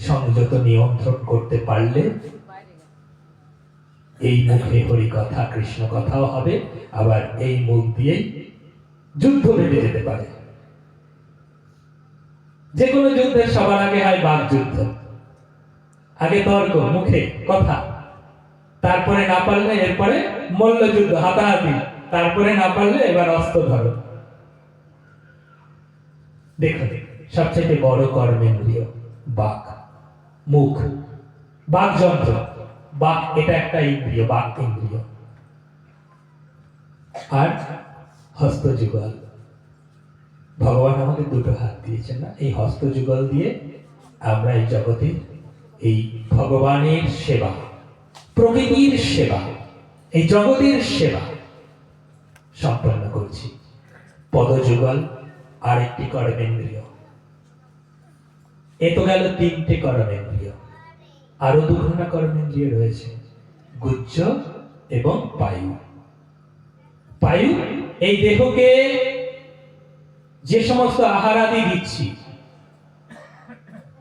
সংযত নিয়ন্ত্রণ করতে পারলে এই মুখে হরি কথা, কৃষ্ণ কথাও হবে, আবার এই মুখ দিয়ে যুদ্ধ বেঁধে যেতে পারে। যে কোনো যুদ্ধের সবার আগে হয় বাক যুদ্ধ। আগে তর্ক, মুখে কথা, তারপরে না পারলে এরপরে মল্লযুদ্ধ, হাতাহাতি, তারপরে না পারলে এবার অস্ত্র ধরো। দেখুন সবচেয়ে বড় কর্মেন্দ্রিয় বাক, মুখ, বাক যন্ত্র। বাক এটা একটা ইন্দ্রিয়, বাক ইন্দ্রিয়। আর হস্তযুগল, ভগবান আমাদের দুটো হাত দিয়েছেন না, এই হস্তযুগল দিয়ে আমরা এই জগতে এই ভগবানের সেবা, প্রকৃতির সেবা, এই জগতের সেবা সম্পন্ন করছি। পদযুগল আর একটি কর্মেন্দ্রিয়। এ তো গেল তিনটে কর্মেন্দ্রিয়। আরো দুখানা কর্মেন্দ্রিয় রয়েছে, গুহ্য এবং পায়ু। পায়ু এই দেহকে যে সমস্ত আহার আদি দিচ্ছি।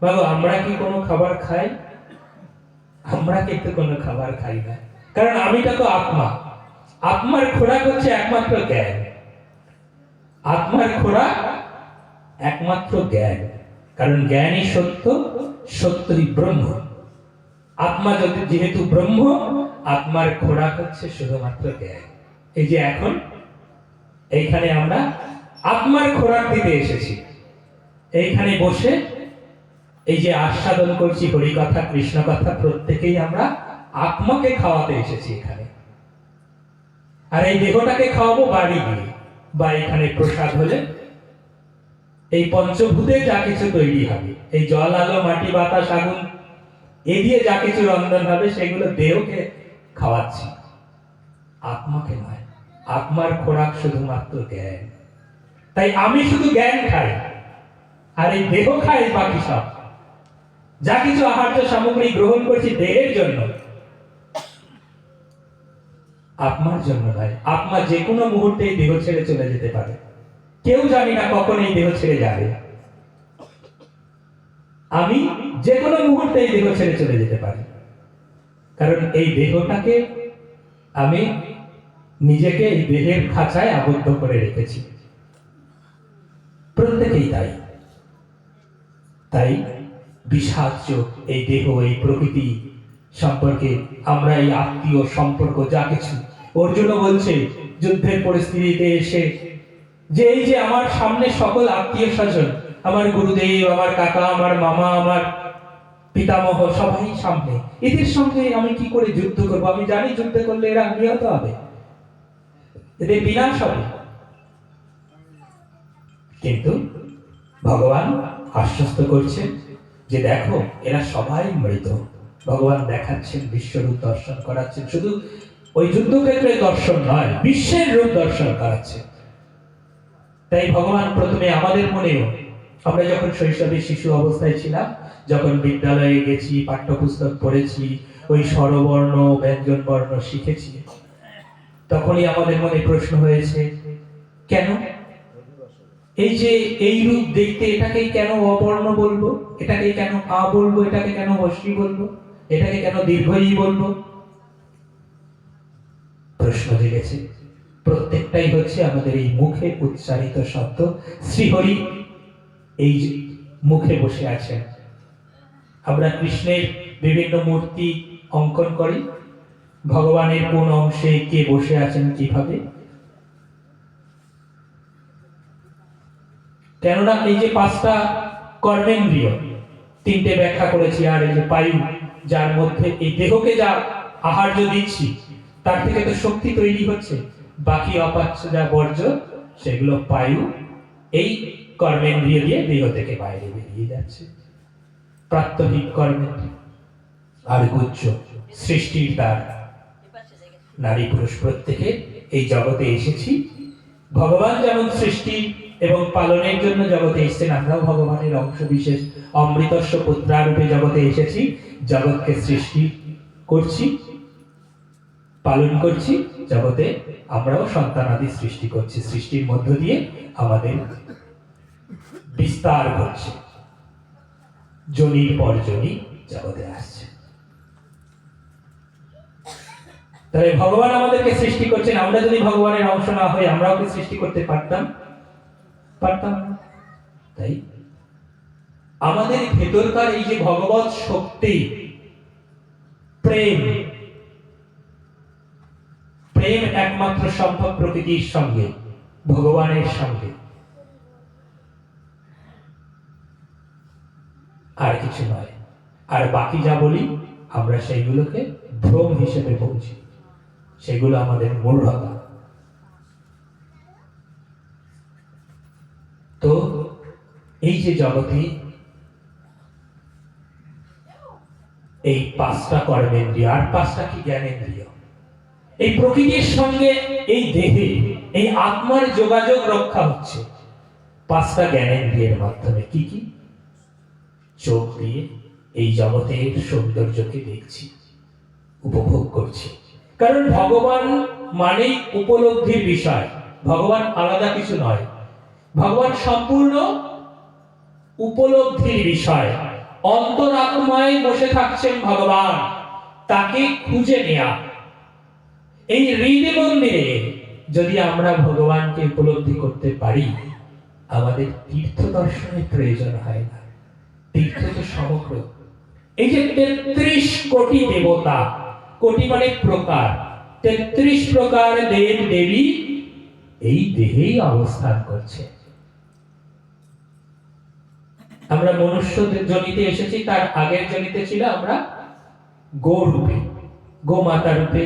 বাবু, আমরা কি কোনো খাবার খাই? আমরা কিন্তু কোনো খাবার খাই না, কারণ আমিটা তো আত্মা। আত্মার খোরাক হচ্ছে একমাত্র জ্ঞান। আত্মার খোরাক একমাত্র জ্ঞান, কারণ জ্ঞানই সত্য, সত্যই ব্রহ্ম। আত্মা যদি যেহেতু ব্রহ্ম, আত্মার খোরাক হচ্ছে শুধুমাত্র জ্ঞান। এই যে এখন এইখানে আমরা আত্মার খোরাক দিতে এসেছি, এইখানে বসে এই যে আস্বাদন করছি হরি কথা, কৃষ্ণ কথা, প্রত্যেকেই আমরা আত্মাকে খাওয়াতে এসেছি এখানে। আর এই দেহটাকে খাওয়াবো বাড়ি গিয়ে, বা এখানে প্রসাদ হলে এই পঞ্চভূতে যা কিছু তৈরি হবে, এই জল, আলো, মাটি, বাতাস, আগুন, এ দিয়ে যা কিছু রন্ধন হবে সেগুলো দেহকে খাওয়াচ্ছি, আত্মাকে নয়। আত্মার খোরাক শুধুমাত্র জ্ঞান। তাই আমি শুধু জ্ঞান খাই, আর এই দেহ খাই বাকি সব। যা কিছু আহার্য সামগ্রী গ্রহণ করছি দেহের জন্য, আত্মার জন্য নয়। আত্মা যে কোনো মুহূর্তে এই দেহ ছেড়ে চলে যেতে পারে, কেউ জানি না কখন এই দেহ ছেড়ে যাবে। আমি যে কোনো মুহূর্তে এই দেহ ছেড়ে চলে যেতে পারি, কারণ এই দেহটাকে আমি নিজেকে এই দেহের খাঁচায় আবদ্ধ করে রেখেছি। প্রত্যেকেই তাই। তাই বিষাজ্য এই দেহ, এই প্রকৃতি সম্পর্কে আমরা এই আত্মীয় সম্পর্ক যা কিছু, অর্জুন বলছে যুদ্ধের পরিস্থিতিতে এসে যে এই যে আমার সামনে সকল আত্মীয় স্বজন, আমার গুরুদেব, আমার কাকা, আমার মামা, আমার পিতামহ, সবাই সামনে, এদের সঙ্গে আমি কি করে যুদ্ধ করবো? আমি জানি যুদ্ধ করলে এরা নিহত হবে, এদের বিনাশ হবে। কিন্তু ভগবান আশ্বস্ত করছেন যে দেখো এরা সবাই মৃত। ভগবান দেখাচ্ছেন, বিশ্বরূপ দর্শন করাচ্ছেন। শুধু ওই যুদ্ধক্ষেত্রে দর্শন নয়, বিশ্বের রূপ দর্শন করাচ্ছে। তাই ভগবান প্রথমে আমাদের মনেও, আমরা যখন শৈশবে শিশু অবস্থায় ছিলাম, যখন বিদ্যালয়ে গেছি, পাঠ্যপুস্তক পড়েছি, ওই স্বরবর্ণ ব্যঞ্জন বর্ণ শিখেছি, তখনই আমাদের মনে প্রশ্ন হয়েছে, কেন এই যে এই রূপ দেখতে, এটাকে কেন অবর্ণ বলবো, এটাকে কেন আ বলবো, এটাকে কেন হস্যি বলবো, এটাকে কেন দীর্ঘই বলবো? প্রশ্ন জেগেছে। প্রত্যেকটাই হচ্ছে আমাদের এই মুখে উচ্চারিত শব্দ। শ্রীহরি এই মুখে বসে আছেন। আমরা কৃষ্ণের বিভিন্ন মূর্তি অঙ্কন করি, ভগবানের কোন অংশে কে বসে আছেন কিভাবে। কেননা এই যে পাঁচটা কর্মেন্দ্রিয়, তিনটে ব্যাখ্যা করেছি, আর এই যে পায়ু, যার মধ্যে এই দেহকে যা আহার্য দিচ্ছি তার থেকে তো শক্তি তৈরি হচ্ছে, বাকি অপাচ্য যা বর্জ্য সেগুলো পায়ু এই কর্মেন্দ্রিয় দিয়ে দেহ থেকে বাইরে বেরিয়ে যাচ্ছে। প্রাত্যহিক কর্মেন্দ্রিয় আর গুহ্য সৃষ্টির দ্বার। নারী পুরুষ প্রত্যেকে এই জগতে এসেছি। ভগবান যেমন সৃষ্টি এবং পালনের জন্য জগতে এসেছেন, আমরাও ভগবানের অংশ বিশেষ, অমৃতস্য পুত্রারূপে জগতে এসেছি। জগৎকে সৃষ্টি করছি, পালন করছি, জগতে আমরাও সন্তানাদি সৃষ্টি করছি। সৃষ্টির মধ্য দিয়ে আমাদের বিস্তার ঘটছে, জনির পর জনি জগতে আসছে। তাহলে ভগবান আমাদেরকে সৃষ্টি করছেন। আমরা যদি ভগবানের অংশ না হই, আমরাও কি সৃষ্টি করতে পারতাম? পারতাম না। তাই আমাদের ভেতরকার এই যে ভগবৎ শক্তি, প্রেম, প্রেম একমাত্র সম্ভব প্রকৃতির সঙ্গে, ভগবানের সঙ্গে। আর কিছু নয়। আর বাকি যা বলি আমরা সেইগুলোকে ভ্রম হিসেবে বুঝি, সেগুলো আমাদের মূঢ়তা। তো এই যে জগতে এই 5টা কর্মেন্দ্রিয় আর 5টা কি জ্ঞানেন্দ্রিয়, এই প্রকৃতির সঙ্গে এই দেহে এই আত্মার যোগাযোগ রক্ষা হচ্ছে 5টা জ্ঞানেন্দ্রিয়ের মাধ্যমে। কি কি? চোখ দিয়ে এই জগতের সৌন্দর্যকে দেখছি, উপভোগ করছি। কারণ ভগবান মানেই উপলব্ধির বিষয়, ভগবান আলাদা কিছু নয়, ভগবান সম্পূর্ণ উপলব্ধির বিষয়। অন্তরাত্মায় বসে থাকছেন ভগবান, তাকে খুঁজে নেয়া। এই হৃদ মন্দিরে যদি আমরা ভগবানকে উপলব্ধি করতে পারি, আমাদের তীর্থ দর্শনের প্রয়োজন হয় না। তীর্থ তো সমগ্র, এই যে 33 কোটি দেবতা, কোটি মানে প্রকার, 33 প্রকার দেব দেবী এই দেহেই অবস্থান করছে। আমরা মনুষ্য জনিতে এসেছি, তার আগের জনিতে ছিল আমরা গো রূপে, গো মাতা রূপে।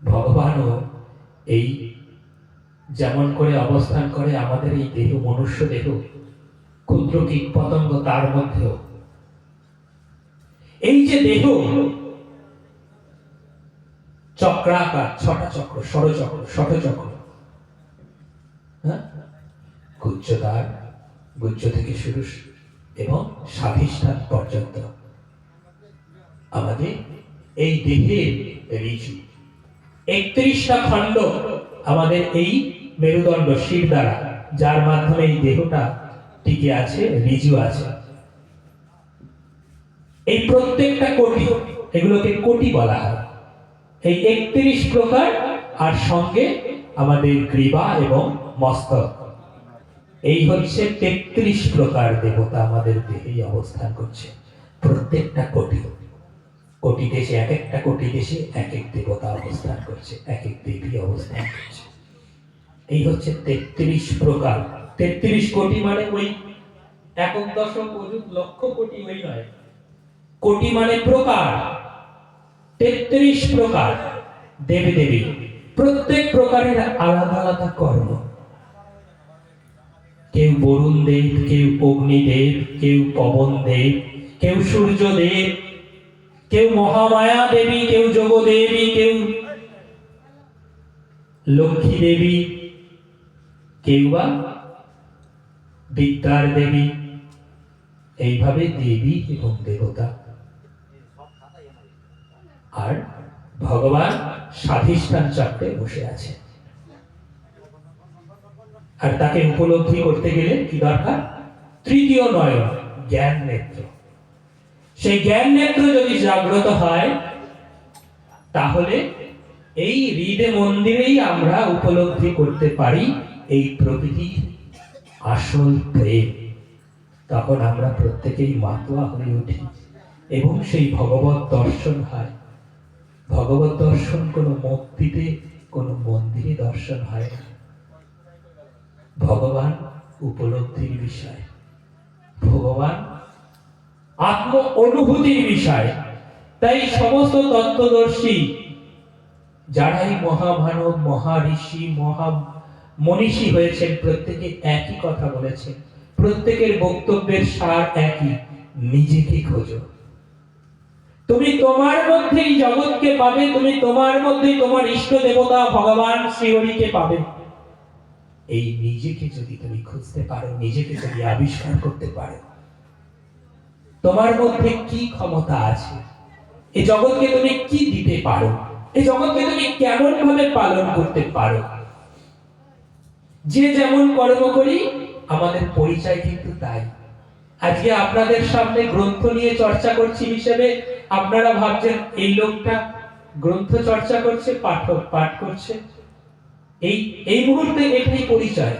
ভগবানও এই যেমন করে অবস্থান করে আমাদের এই দেহ, মনুষ্য দেহ, ক্ষুদ্র কীট পতঙ্গ তার মধ্যেও এই যে দেহ চক্রাকার, 6টা চক্র, ষড়চক্র, শতচক্র, হ্যাঁ, গুহ্যদ্বার, গুহ্য থেকে শুরু এবং স্বাধিষ্ঠান পর্যন্ত আমাদের এই দেহের ঋজু। 31টা খণ্ড আমাদের এই মেরুদণ্ড শির দ্বারা, যার মাধ্যমে এই দেহটা টিকে আছে, ঋজু আছে। এই প্রত্যেকটা কোটি, এগুলোকে কোটি বলা হয়। এই 31 প্রকার আর সঙ্গে আমাদের গ্রীবা এবং মস্তক, এই হচ্ছে 33 প্রকার দেবতা আমাদের দেহেই অবস্থান করছে। প্রত্যেকটা কোটি, কোটি দেশে, এক একটা কোটি দেশে এক এক দেবতা অবস্থান করছে, এক এক দেবী অবস্থান করছে। এই হচ্ছে 33 প্রকার। 33 কোটি মানে ওই 1.1 লক্ষ কোটি ওই নয়, কোটি মানে প্রকার। 33 প্রকার দেবী দেবী, প্রত্যেক প্রকারের আলাদা আলাদা কর্ম। কেউ বরুণ দেব, কেউ অগ্নিদেব, কেউ পবন দেব, কেউ সূর্য দেব, কেউ মহামায়া দেবী, কেউ যোগ দেবী, কেউ লক্ষ্মী দেবী, কেউ বা বিদ্যার দেবী। এইভাবে দেবী এবং দেবতা। আর ভগবান স্বাধিষ্ঠান চক্রে বসে আছে। আর তাকে উপলব্ধি করতে গেলে কি দরকার? তৃতীয় নয়ন, জ্ঞান নেত্র। সেই জ্ঞান নেত্র যদি জাগ্রত হয়, তাহলে এই হৃদ মন্দিরেই আমরা উপলব্ধি করতে পারি এই প্রকৃতির আসল প্রেম। তখন আমরা প্রত্যেকেই মাতোয়া হয়ে উঠি এবং সেই ভগবত দর্শন হয়। ভগবত দর্শন কোনো মূর্তিতে, কোনো মন্দিরে দর্শন হয় না। ভগবান উপলব্ধির বিষয়, ভগবান আত্ম অনুভূতির বিষয়। তাই সমস্ত তত্ত্বদর্শী যারাই মহামানব, মহাঋষি, মহা মনীষী হয়েছেন, প্রত্যেকে একই কথা বলেছেন। প্রত্যেকের বক্তব্যের সার একই, নিজেকে খোঁজো। তুমি তোমার মধ্যেই জগৎকে পাবে, তুমি তোমার মধ্যেই তোমার ইষ্ট দেবতা ভগবান শ্রীহরিকে পাবে। এই নিজেকে যদি তুমি খুঁজতে পারো, নিজেকে যদি আবিষ্কার করতে পারো, তোমার মধ্যে কি ক্ষমতা আছে, এই জগৎকে তুমি কি দিতে পারো, এই জগৎকে তুমি কেমন ভাবে পালন করতে পারো। যে যেমন কর্ম করি আমাদের পরিচয় কিন্তু তাই। আজকে আপনাদের সামনে গ্রন্থ নিয়ে চর্চা করছি হিসেবে আপনারা ভাবছেন এই লোকটা গ্রন্থ চর্চা করছে, পাঠক পাঠ করছে। এই মুহূর্তে এটাই পরিচয়।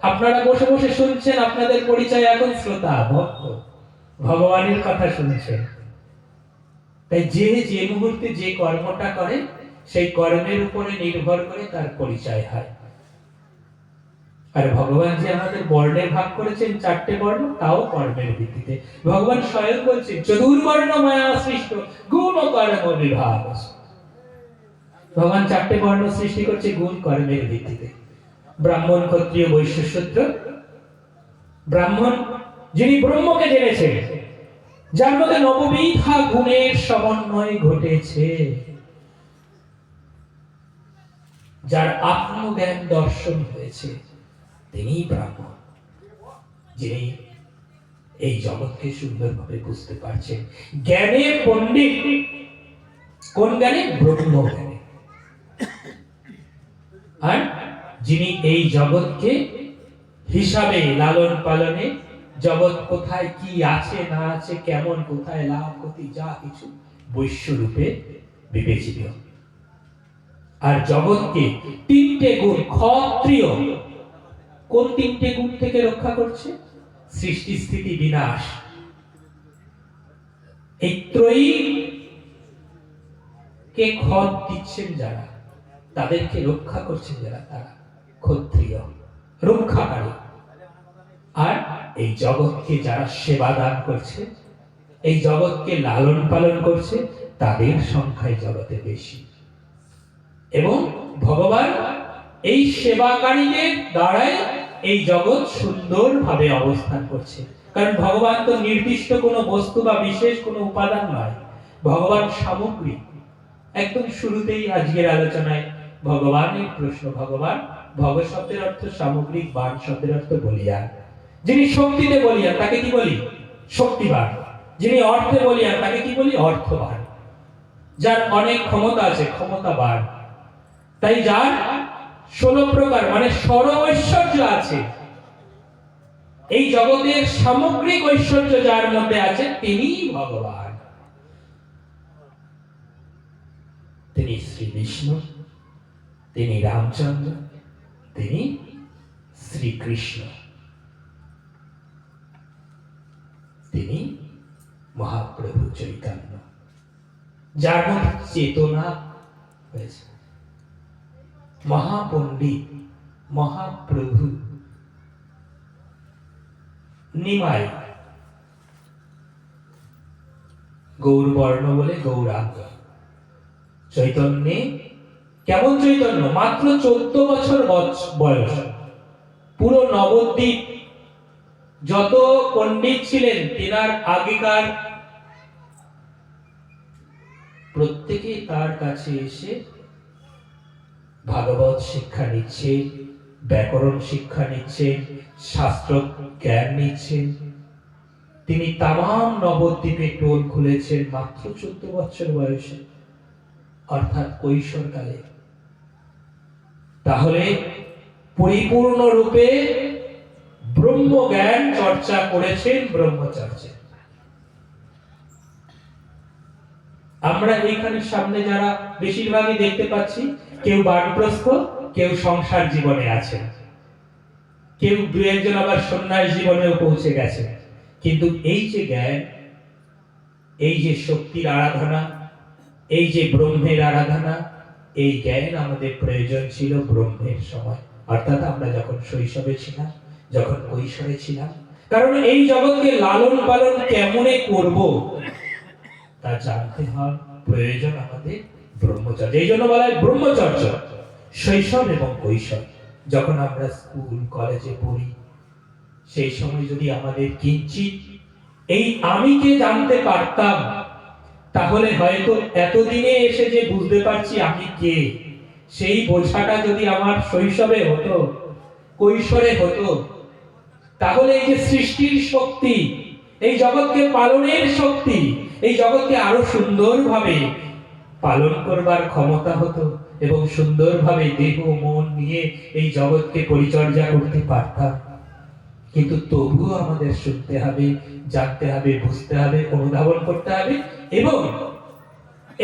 আপনারা বসে বসে শুনছেন, আপনাদের পরিচয় এখন শ্রোতা, ভক্ত, ভগবানের কথা শুনছেন। তাই যে মুহূর্তে যে কর্মটা করে, সেই কর্মের উপরে নির্ভর করে তার পরিচয় হয়। আর ভগবান যে আমাদের বর্ণের ভাগ করেছেন 4টে বর্ণ, তাও কর্মের ভিত্তিতে। ভগবান স্বয়ং বলছেন চতুর্বর্ণ মায়া সৃষ্ট গুণ কর্ম বিভাগ। ভগবান 4টে বর্ণ সৃষ্টি করছে গুণ কর্মের ভিত্তিতে। ব্রাহ্মণ, ক্ষত্রিয়, বৈশ্য, শূদ্র। ব্রাহ্মণ যিনি ব্রহ্মকে জেনেছেন, যার মধ্যে নববিধা গুণের সমন্বয় ঘটেছে, যার আত্মজ্ঞান দর্শন হয়েছে, তিনি ব্রাহ্মণ, যিনি এই জগৎকে সুন্দরভাবে বুঝতে পারছেন। জ্ঞানে পণ্ডিত, কোন জ্ঞানে? ব্রহ্ম জ্ঞানে। আর যিনি এই জগৎকে হিসাবে লালন পালনে, জগৎ কোথায় কি আছে না আছে, কেমন কোথায় লাভ ক্ষতি যা কিছু বৈশ্য রূপে বিবেচিত। আর জগৎকে 3টে গুণ, ক্ষত্রিয় কোন 3টে গুণ থেকে রক্ষা করছে? সৃষ্টি, স্থিতি, বিনাশ। এই ত্রয়ী কে খত দিচ্ছেন যারা, তাদেরকে রক্ষা করছেন যারা, তারা ক্ষত্রিয়, রক্ষাকারী। আর এই জগৎকে যারা সেবা দান করছে, এই জগৎকে লালন পালন করছে, তাদের সংখ্যাই জগতে বেশি। এবং ভগবান এই সেবাকারীদের দ্বারাই এই জগৎ সুন্দরভাবে অবস্থান করছে। কারণ ভগবান তো নির্দিষ্ট কোনো বস্তু বা বিশেষ কোনো উপাদান নয়, ভগবান সামগ্রিক। একদম শুরুতেই আজকের আলোচনায় ভগবানের প্রশ্ন। ভগবান, ভগ শব্দের অর্থ সামগ্রিক, বান শব্দের অর্থ বলিয়ান। যিনি শক্তিতে বলিয়ান তাকে কি বলি? শক্তিবান। যিনি অর্থে বলিয়ান তাকে কি বলি? অর্থবান। যার অনেক ক্ষমতা আছে, ক্ষমতাবান। তাই যার 16 প্রকার মানে সর্ব ঐশ্বর্য আছে, এই জগতের সামগ্রিক ঐশ্বর্য যার মধ্যে আছে, তিনি ভগবান। তিনি শ্রী বিষ্ণু, তিনি রামচন্দ্র, তিনি শ্রীকৃষ্ণ, তিনি মহাপ্রভু চৈতন্য, যার মধ্যে চেতনা হয়েছে। মহাপণ্ডিত, মহাপ্রভু, নিমাই, গৌরবর্ণ বলে গৌরাঙ্গ। চৈতন্যে কেমন চৈতন্য? মাত্র 14 বছর বয়স। পুরো নবদ্বীপ যত পণ্ডিত ছিলেন তেনার আগেকার, প্রত্যেকে তার কাছে এসে ভাগবত শিক্ষা নিচ্ছে, ব্যাকরণ শিক্ষা নিচ্ছেন, শাস্ত্র জ্ঞান নিচ্ছেন। তিনি তামাম নবদ্বীপে টোল খুলেছেন মাত্র 14 বছর বয়সে, অর্থাৎ কৈশোরকালে। তাহলে পরিপূর্ণ রূপে ব্রহ্ম জ্ঞান চর্চা করেছেন, ব্রহ্মচর্যে। আমরা এখানে সামনে যারা বেশিরভাগই দেখতে পাচ্ছি, কেউ বানপ্রস্থ, কেউ সংসার জীবনে আছেন, কেউ 2-1 আবার সন্ন্যাস জীবনেও পৌঁছে গেছে। কিন্তু এই যে জ্ঞান, এই যে শক্তির আরাধনা, এই যে ব্রহ্মের আরাধনা, এই জ্ঞান আমাদের প্রয়োজন ছিল ব্রহ্মের সময়, অর্থাৎ আমরা যখন শৈশবে ছিলাম, যখন কৈশোরে ছিলাম। কারণ এই জগৎকে লালন পালন কেমনে করব তা জানতে হয়, প্রয়োজন আমাদের ব্রহ্মচর্য। এই জন্য বলা হয় ব্রহ্মচর্য। শৈশব এবং কৈশোর, যখন আমরা স্কুল কলেজে পড়ি, সেই সময় যদি আমাদের কিঞ্চিত এই আমিকে জানতে পারতাম, তাহলে হয়তো এতদিনে এসে যে বুঝতে পারছি আমি কে, সেই বোঝাটা যদি আমার শৈশবে হতো, কৈশোরে হতো, তাহলে এই যে সৃষ্টির শক্তি, এই জগৎকে পালনের শক্তি, এই জগৎকে আরো সুন্দরভাবে পালন করবার ক্ষমতা হতো, এবং সুন্দরভাবে দেহ মন নিয়ে এই জগৎকে পরিচর্যা করতে পারতাম। কিন্তু তবুও আমাদের শুনতে হবে, জানতে হবে, বুঝতে হবে, অনুধাবন করতে হবে। এবং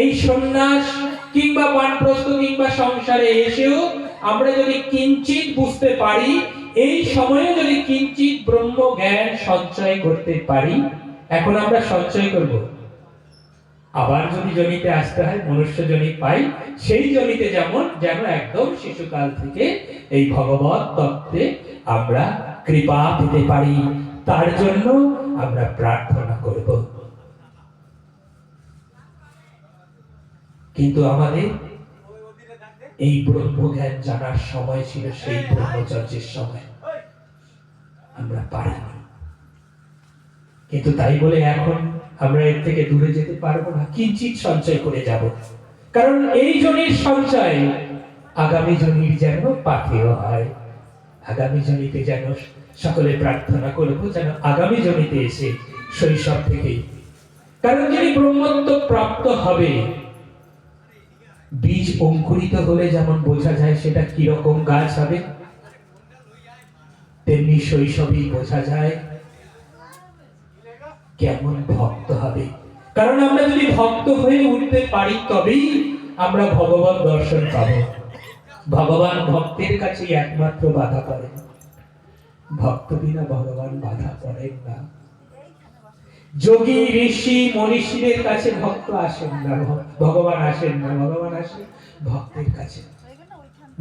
এই সন্ন্যাস কিংবা বানপ্রস্থ কিংবা সংসারে এসেও আমরা যদি কিঞ্চিত বুঝতে পারি, এই সময়ে যদি কিঞ্চিত ব্রহ্ম জ্ঞান সঞ্চয় করতে পারি, এখন আমরা সঞ্চয় করব। আবার যদি জনিতে আসতে হয়, মনুষ্য জনি পাই, সেই জনিতে যেন একদম শিশুকাল থেকে এই ভগবত তত্ত্বে আমরা কৃপা পেতে পারি, তার জন্য আমরা প্রার্থনা করব। কিন্তু আমাদের এই ব্রহ্মজ্ঞান জানার সময় ছিল সেই ব্রহ্মচর্যের সময়, আমরা পারিনি। কিন্তু তাই বলে এখন আমরা এর থেকে দূরে যেতে পারবো না, কিঞ্চিত সঞ্চয় করে যাব। কারণ এই জনির সঞ্চয় আগামী জনির যেন পাথেয় হয়। আগামী জনিতে যেন সকলে প্রার্থনা করবো যেন আগামী জনিতে এসে শৈশব থেকেই, কারণ যিনি ব্রহ্মত্ব প্রাপ্ত হবে, বীজ অঙ্কুরিত হলে যেমন বোঝা যায় সেটা কিরকম গাছ হবে, তেমনি শৈশবেই বোঝা যায় কেমন ভক্ত হবে। কারণ আমরা যদি ভক্ত হয়ে উঠতে পারি তবেই আমরা ভগবান দর্শন পাব। ভগবান ভক্তের কাছে একমাত্র বাধা করেন, ভক্ত বিনা ভগবান বাধা করেন না। যোগী ঋষি মনীষীদের কাছে ভক্ত আসেন না, ভগবান আসেন না। ভগবান আসেন ভক্তের কাছে।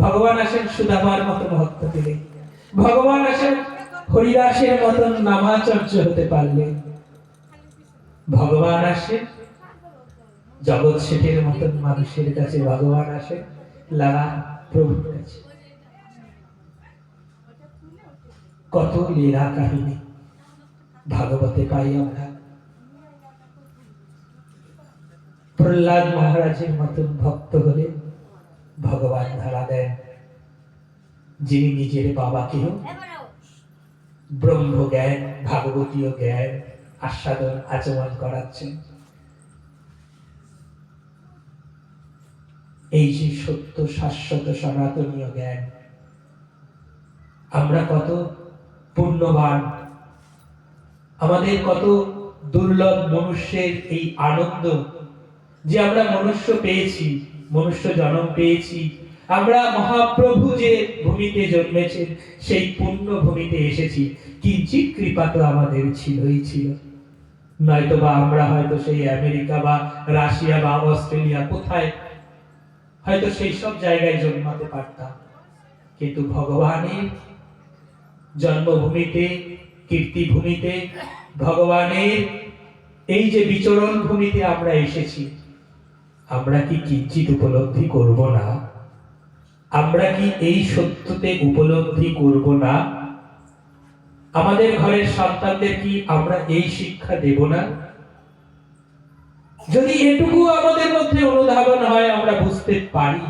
ভগবান আসেন সুদামার মতো ভক্ত পেলে, ভগবান আসেন হরিদাসের মতন নামাচর্য হতে পারলে, ভগবান আসেন জগৎ শেঠের মতন মানুষের কাছে, ভগবান আসেন লালা প্রভুর কাছে। কত লীলা কাহিনী ভাগবতে পাই আমরা। প্রহ্লাদ মহারাজের মতন ভক্ত হলে ভগবান ধরা দেন, যিনি নিজের বাবাকেও ব্রহ্ম জ্ঞান ভাগবতীয় জ্ঞান আস্বাদন আচমন করাচ্ছেন। এই যে সত্য শাশ্বত সনাতনীয় জ্ঞান, আমরা কত পুণ্যবান, আমাদের কত দুর্লভ মনুষ্যের এই আনন্দ যে আমরা মনুষ্য পেয়েছি, মনুষ্য জন্ম পেয়েছি। আমরা মহাপ্রভু যে ভূমিতে জন্মেছেন সেই পুণ্য ভূমিতে এসেছি। কিঞ্চিত কৃপা তো আমাদের ছিলই ছিল, নয়তো বা আমরা হয়তো সেই আমেরিকা বা রাশিয়া বা অস্ট্রেলিয়া কোথায় হয়তো সেই সব জায়গায় জন্মাতে পারতাম। কিন্তু ভগবানের জন্মভূমিতে, কীর্তিভূমিতে, ভগবানের এই যে বিচরণ ভূমিতে আমরা এসেছি, আমরা কি কিঞ্চিত উপলব্ধি করব না? আমরা কি এই সত্যতে উপলব্ধি করব না? আমাদের ঘরের সন্তানদের কি আমরা এই শিক্ষা দেব না? যদি এটুকু আমাদের মধ্যে অনুধাবন হয়, আমরা বুঝতে পারি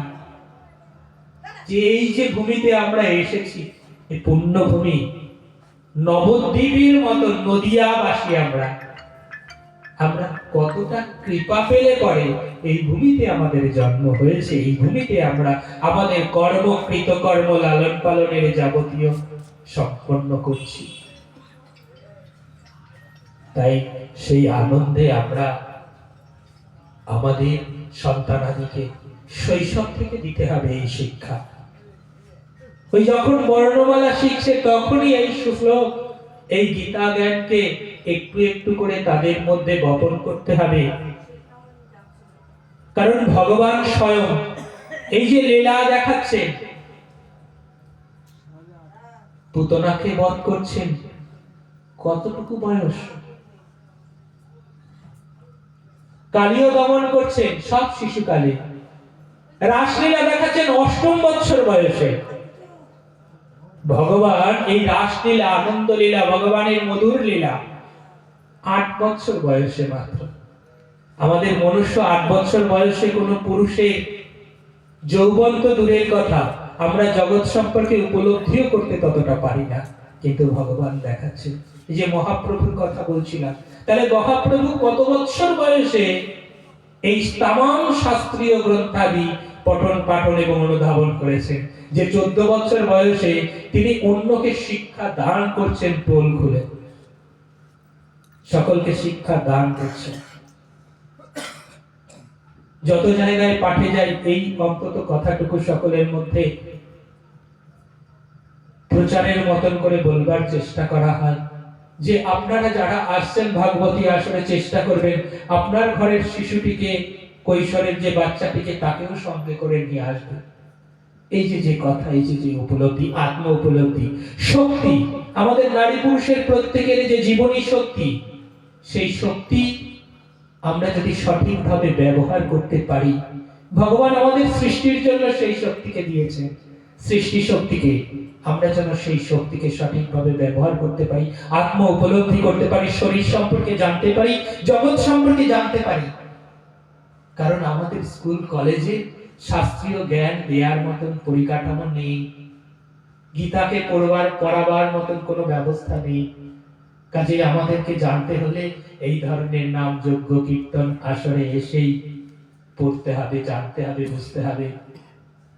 যে এই যে ভূমিতে আমরা এসেছি, এই পুণ্যভূমি, নবদ্বীপের মতো নদিয়াবাসী আমরা কতটা কৃপা পেলে পরে এই ভূমিতে আমাদের জন্ম হয়েছে। এই ভূমিতে আমরা আমাদের কর্ম, কৃতকর্ম, লালন পালনের যাবতীয় সম্পন্ন করছি। তাই সেই আনন্দে আমরা আমাদের সন্তানাদিকে শৈশব থেকে দিতে হবে এই শিক্ষা। ওই যখন বর্ণমালা শিখছে তখনই এই সুশ্লোক, এই গীতা জ্ঞানকে একটু একটু করে তাদের মধ্যে বপন করতে হবে। কারণ ভগবান স্বয়ং এই যে লীলা দেখাচ্ছেন, পুতনাকে বধ করছেন, কতটুকু বয়স? কালীয় দমন করছেন সব শিশুকালে। রাসলীলা দেখাচ্ছেন ৮ম বৎসর বয়সে। ভগবান এই রাসলীলা, আনন্দ লীলা, ভগবানের মধুর লীলা ৮ বছর বয়সে মাত্র। আমাদের মনুষ্য ৮ বছর বয়সে কোন পুরুষের যৌবন তো দূরের কথা, আমরা জগৎ সম্পর্কে উপলব্ধিও করতে ততটা পারি না। কিন্তু ভগবান দেখাচ্ছে, এই যে মহাপ্রভুর কথা বলছিলাম, তাহলে মহাপ্রভু কত বছর বয়সে এই তামাম শাস্ত্রীয় গ্রন্থাদি পঠন পাঠন এবং অনুধাবন করেছেন, যে 14 বছর বয়সে তিনি অন্যকে শিক্ষা দান করছেন, পোল খুলে সকলকে শিক্ষা দান করছেন। যত জায়গায় পাঠে যাই, এই অন্তত কথাটুকু সকলের মধ্যে প্রচারের মতন করে বলবার চেষ্টা করা হয় যে আপনারা যারা আসছেন ভাগবতী আসরে চেষ্টা করবেন আপনার ঘরের শিশুটিকে, কৈশোরের যে বাচ্চাটিকে, তাকেও সঙ্গে করে নিয়ে আসবেন। এই যে যে কথা, এই যে যে উপলব্ধি, আত্ম উপলব্ধি, শক্তি, আমাদের নারী পুরুষের প্রত্যেকের যে জীবনী শক্তি, সেই শক্তি আমরা যদি সঠিকভাবে ব্যবহার করতে পারি, ভগবান আমাদের সৃষ্টির জন্য সেই শক্তিকে দিয়েছেন, সৃষ্টি শক্তিকে আমরা যেন সেই শক্তিকে সঠিকভাবে ব্যবহার করতে পারি, আত্ম উপলব্ধি করতে পারি, শরীর সম্পর্কে জানতে পারি, জগৎ সম্পর্কে জানতে পারি। কারণ আমাদের স্কুল কলেজে শাস্ত্রীয় জ্ঞান দেওয়ার মতন পরিকাঠামো নেই, গীতাকে পড়াবার মতন কোনো ব্যবস্থা নেই। কাজে আমাদেরকে জানতে হলে এই ধরনের নাম যজ্ঞ কীর্তন আসরে এসেই পড়তে হবে, জানতে হবে, বুঝতে হবে।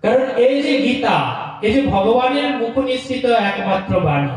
কারণ এই যে গীতা, এই যে ভগবানের মুখ নিঃসৃত একমাত্র বাণী,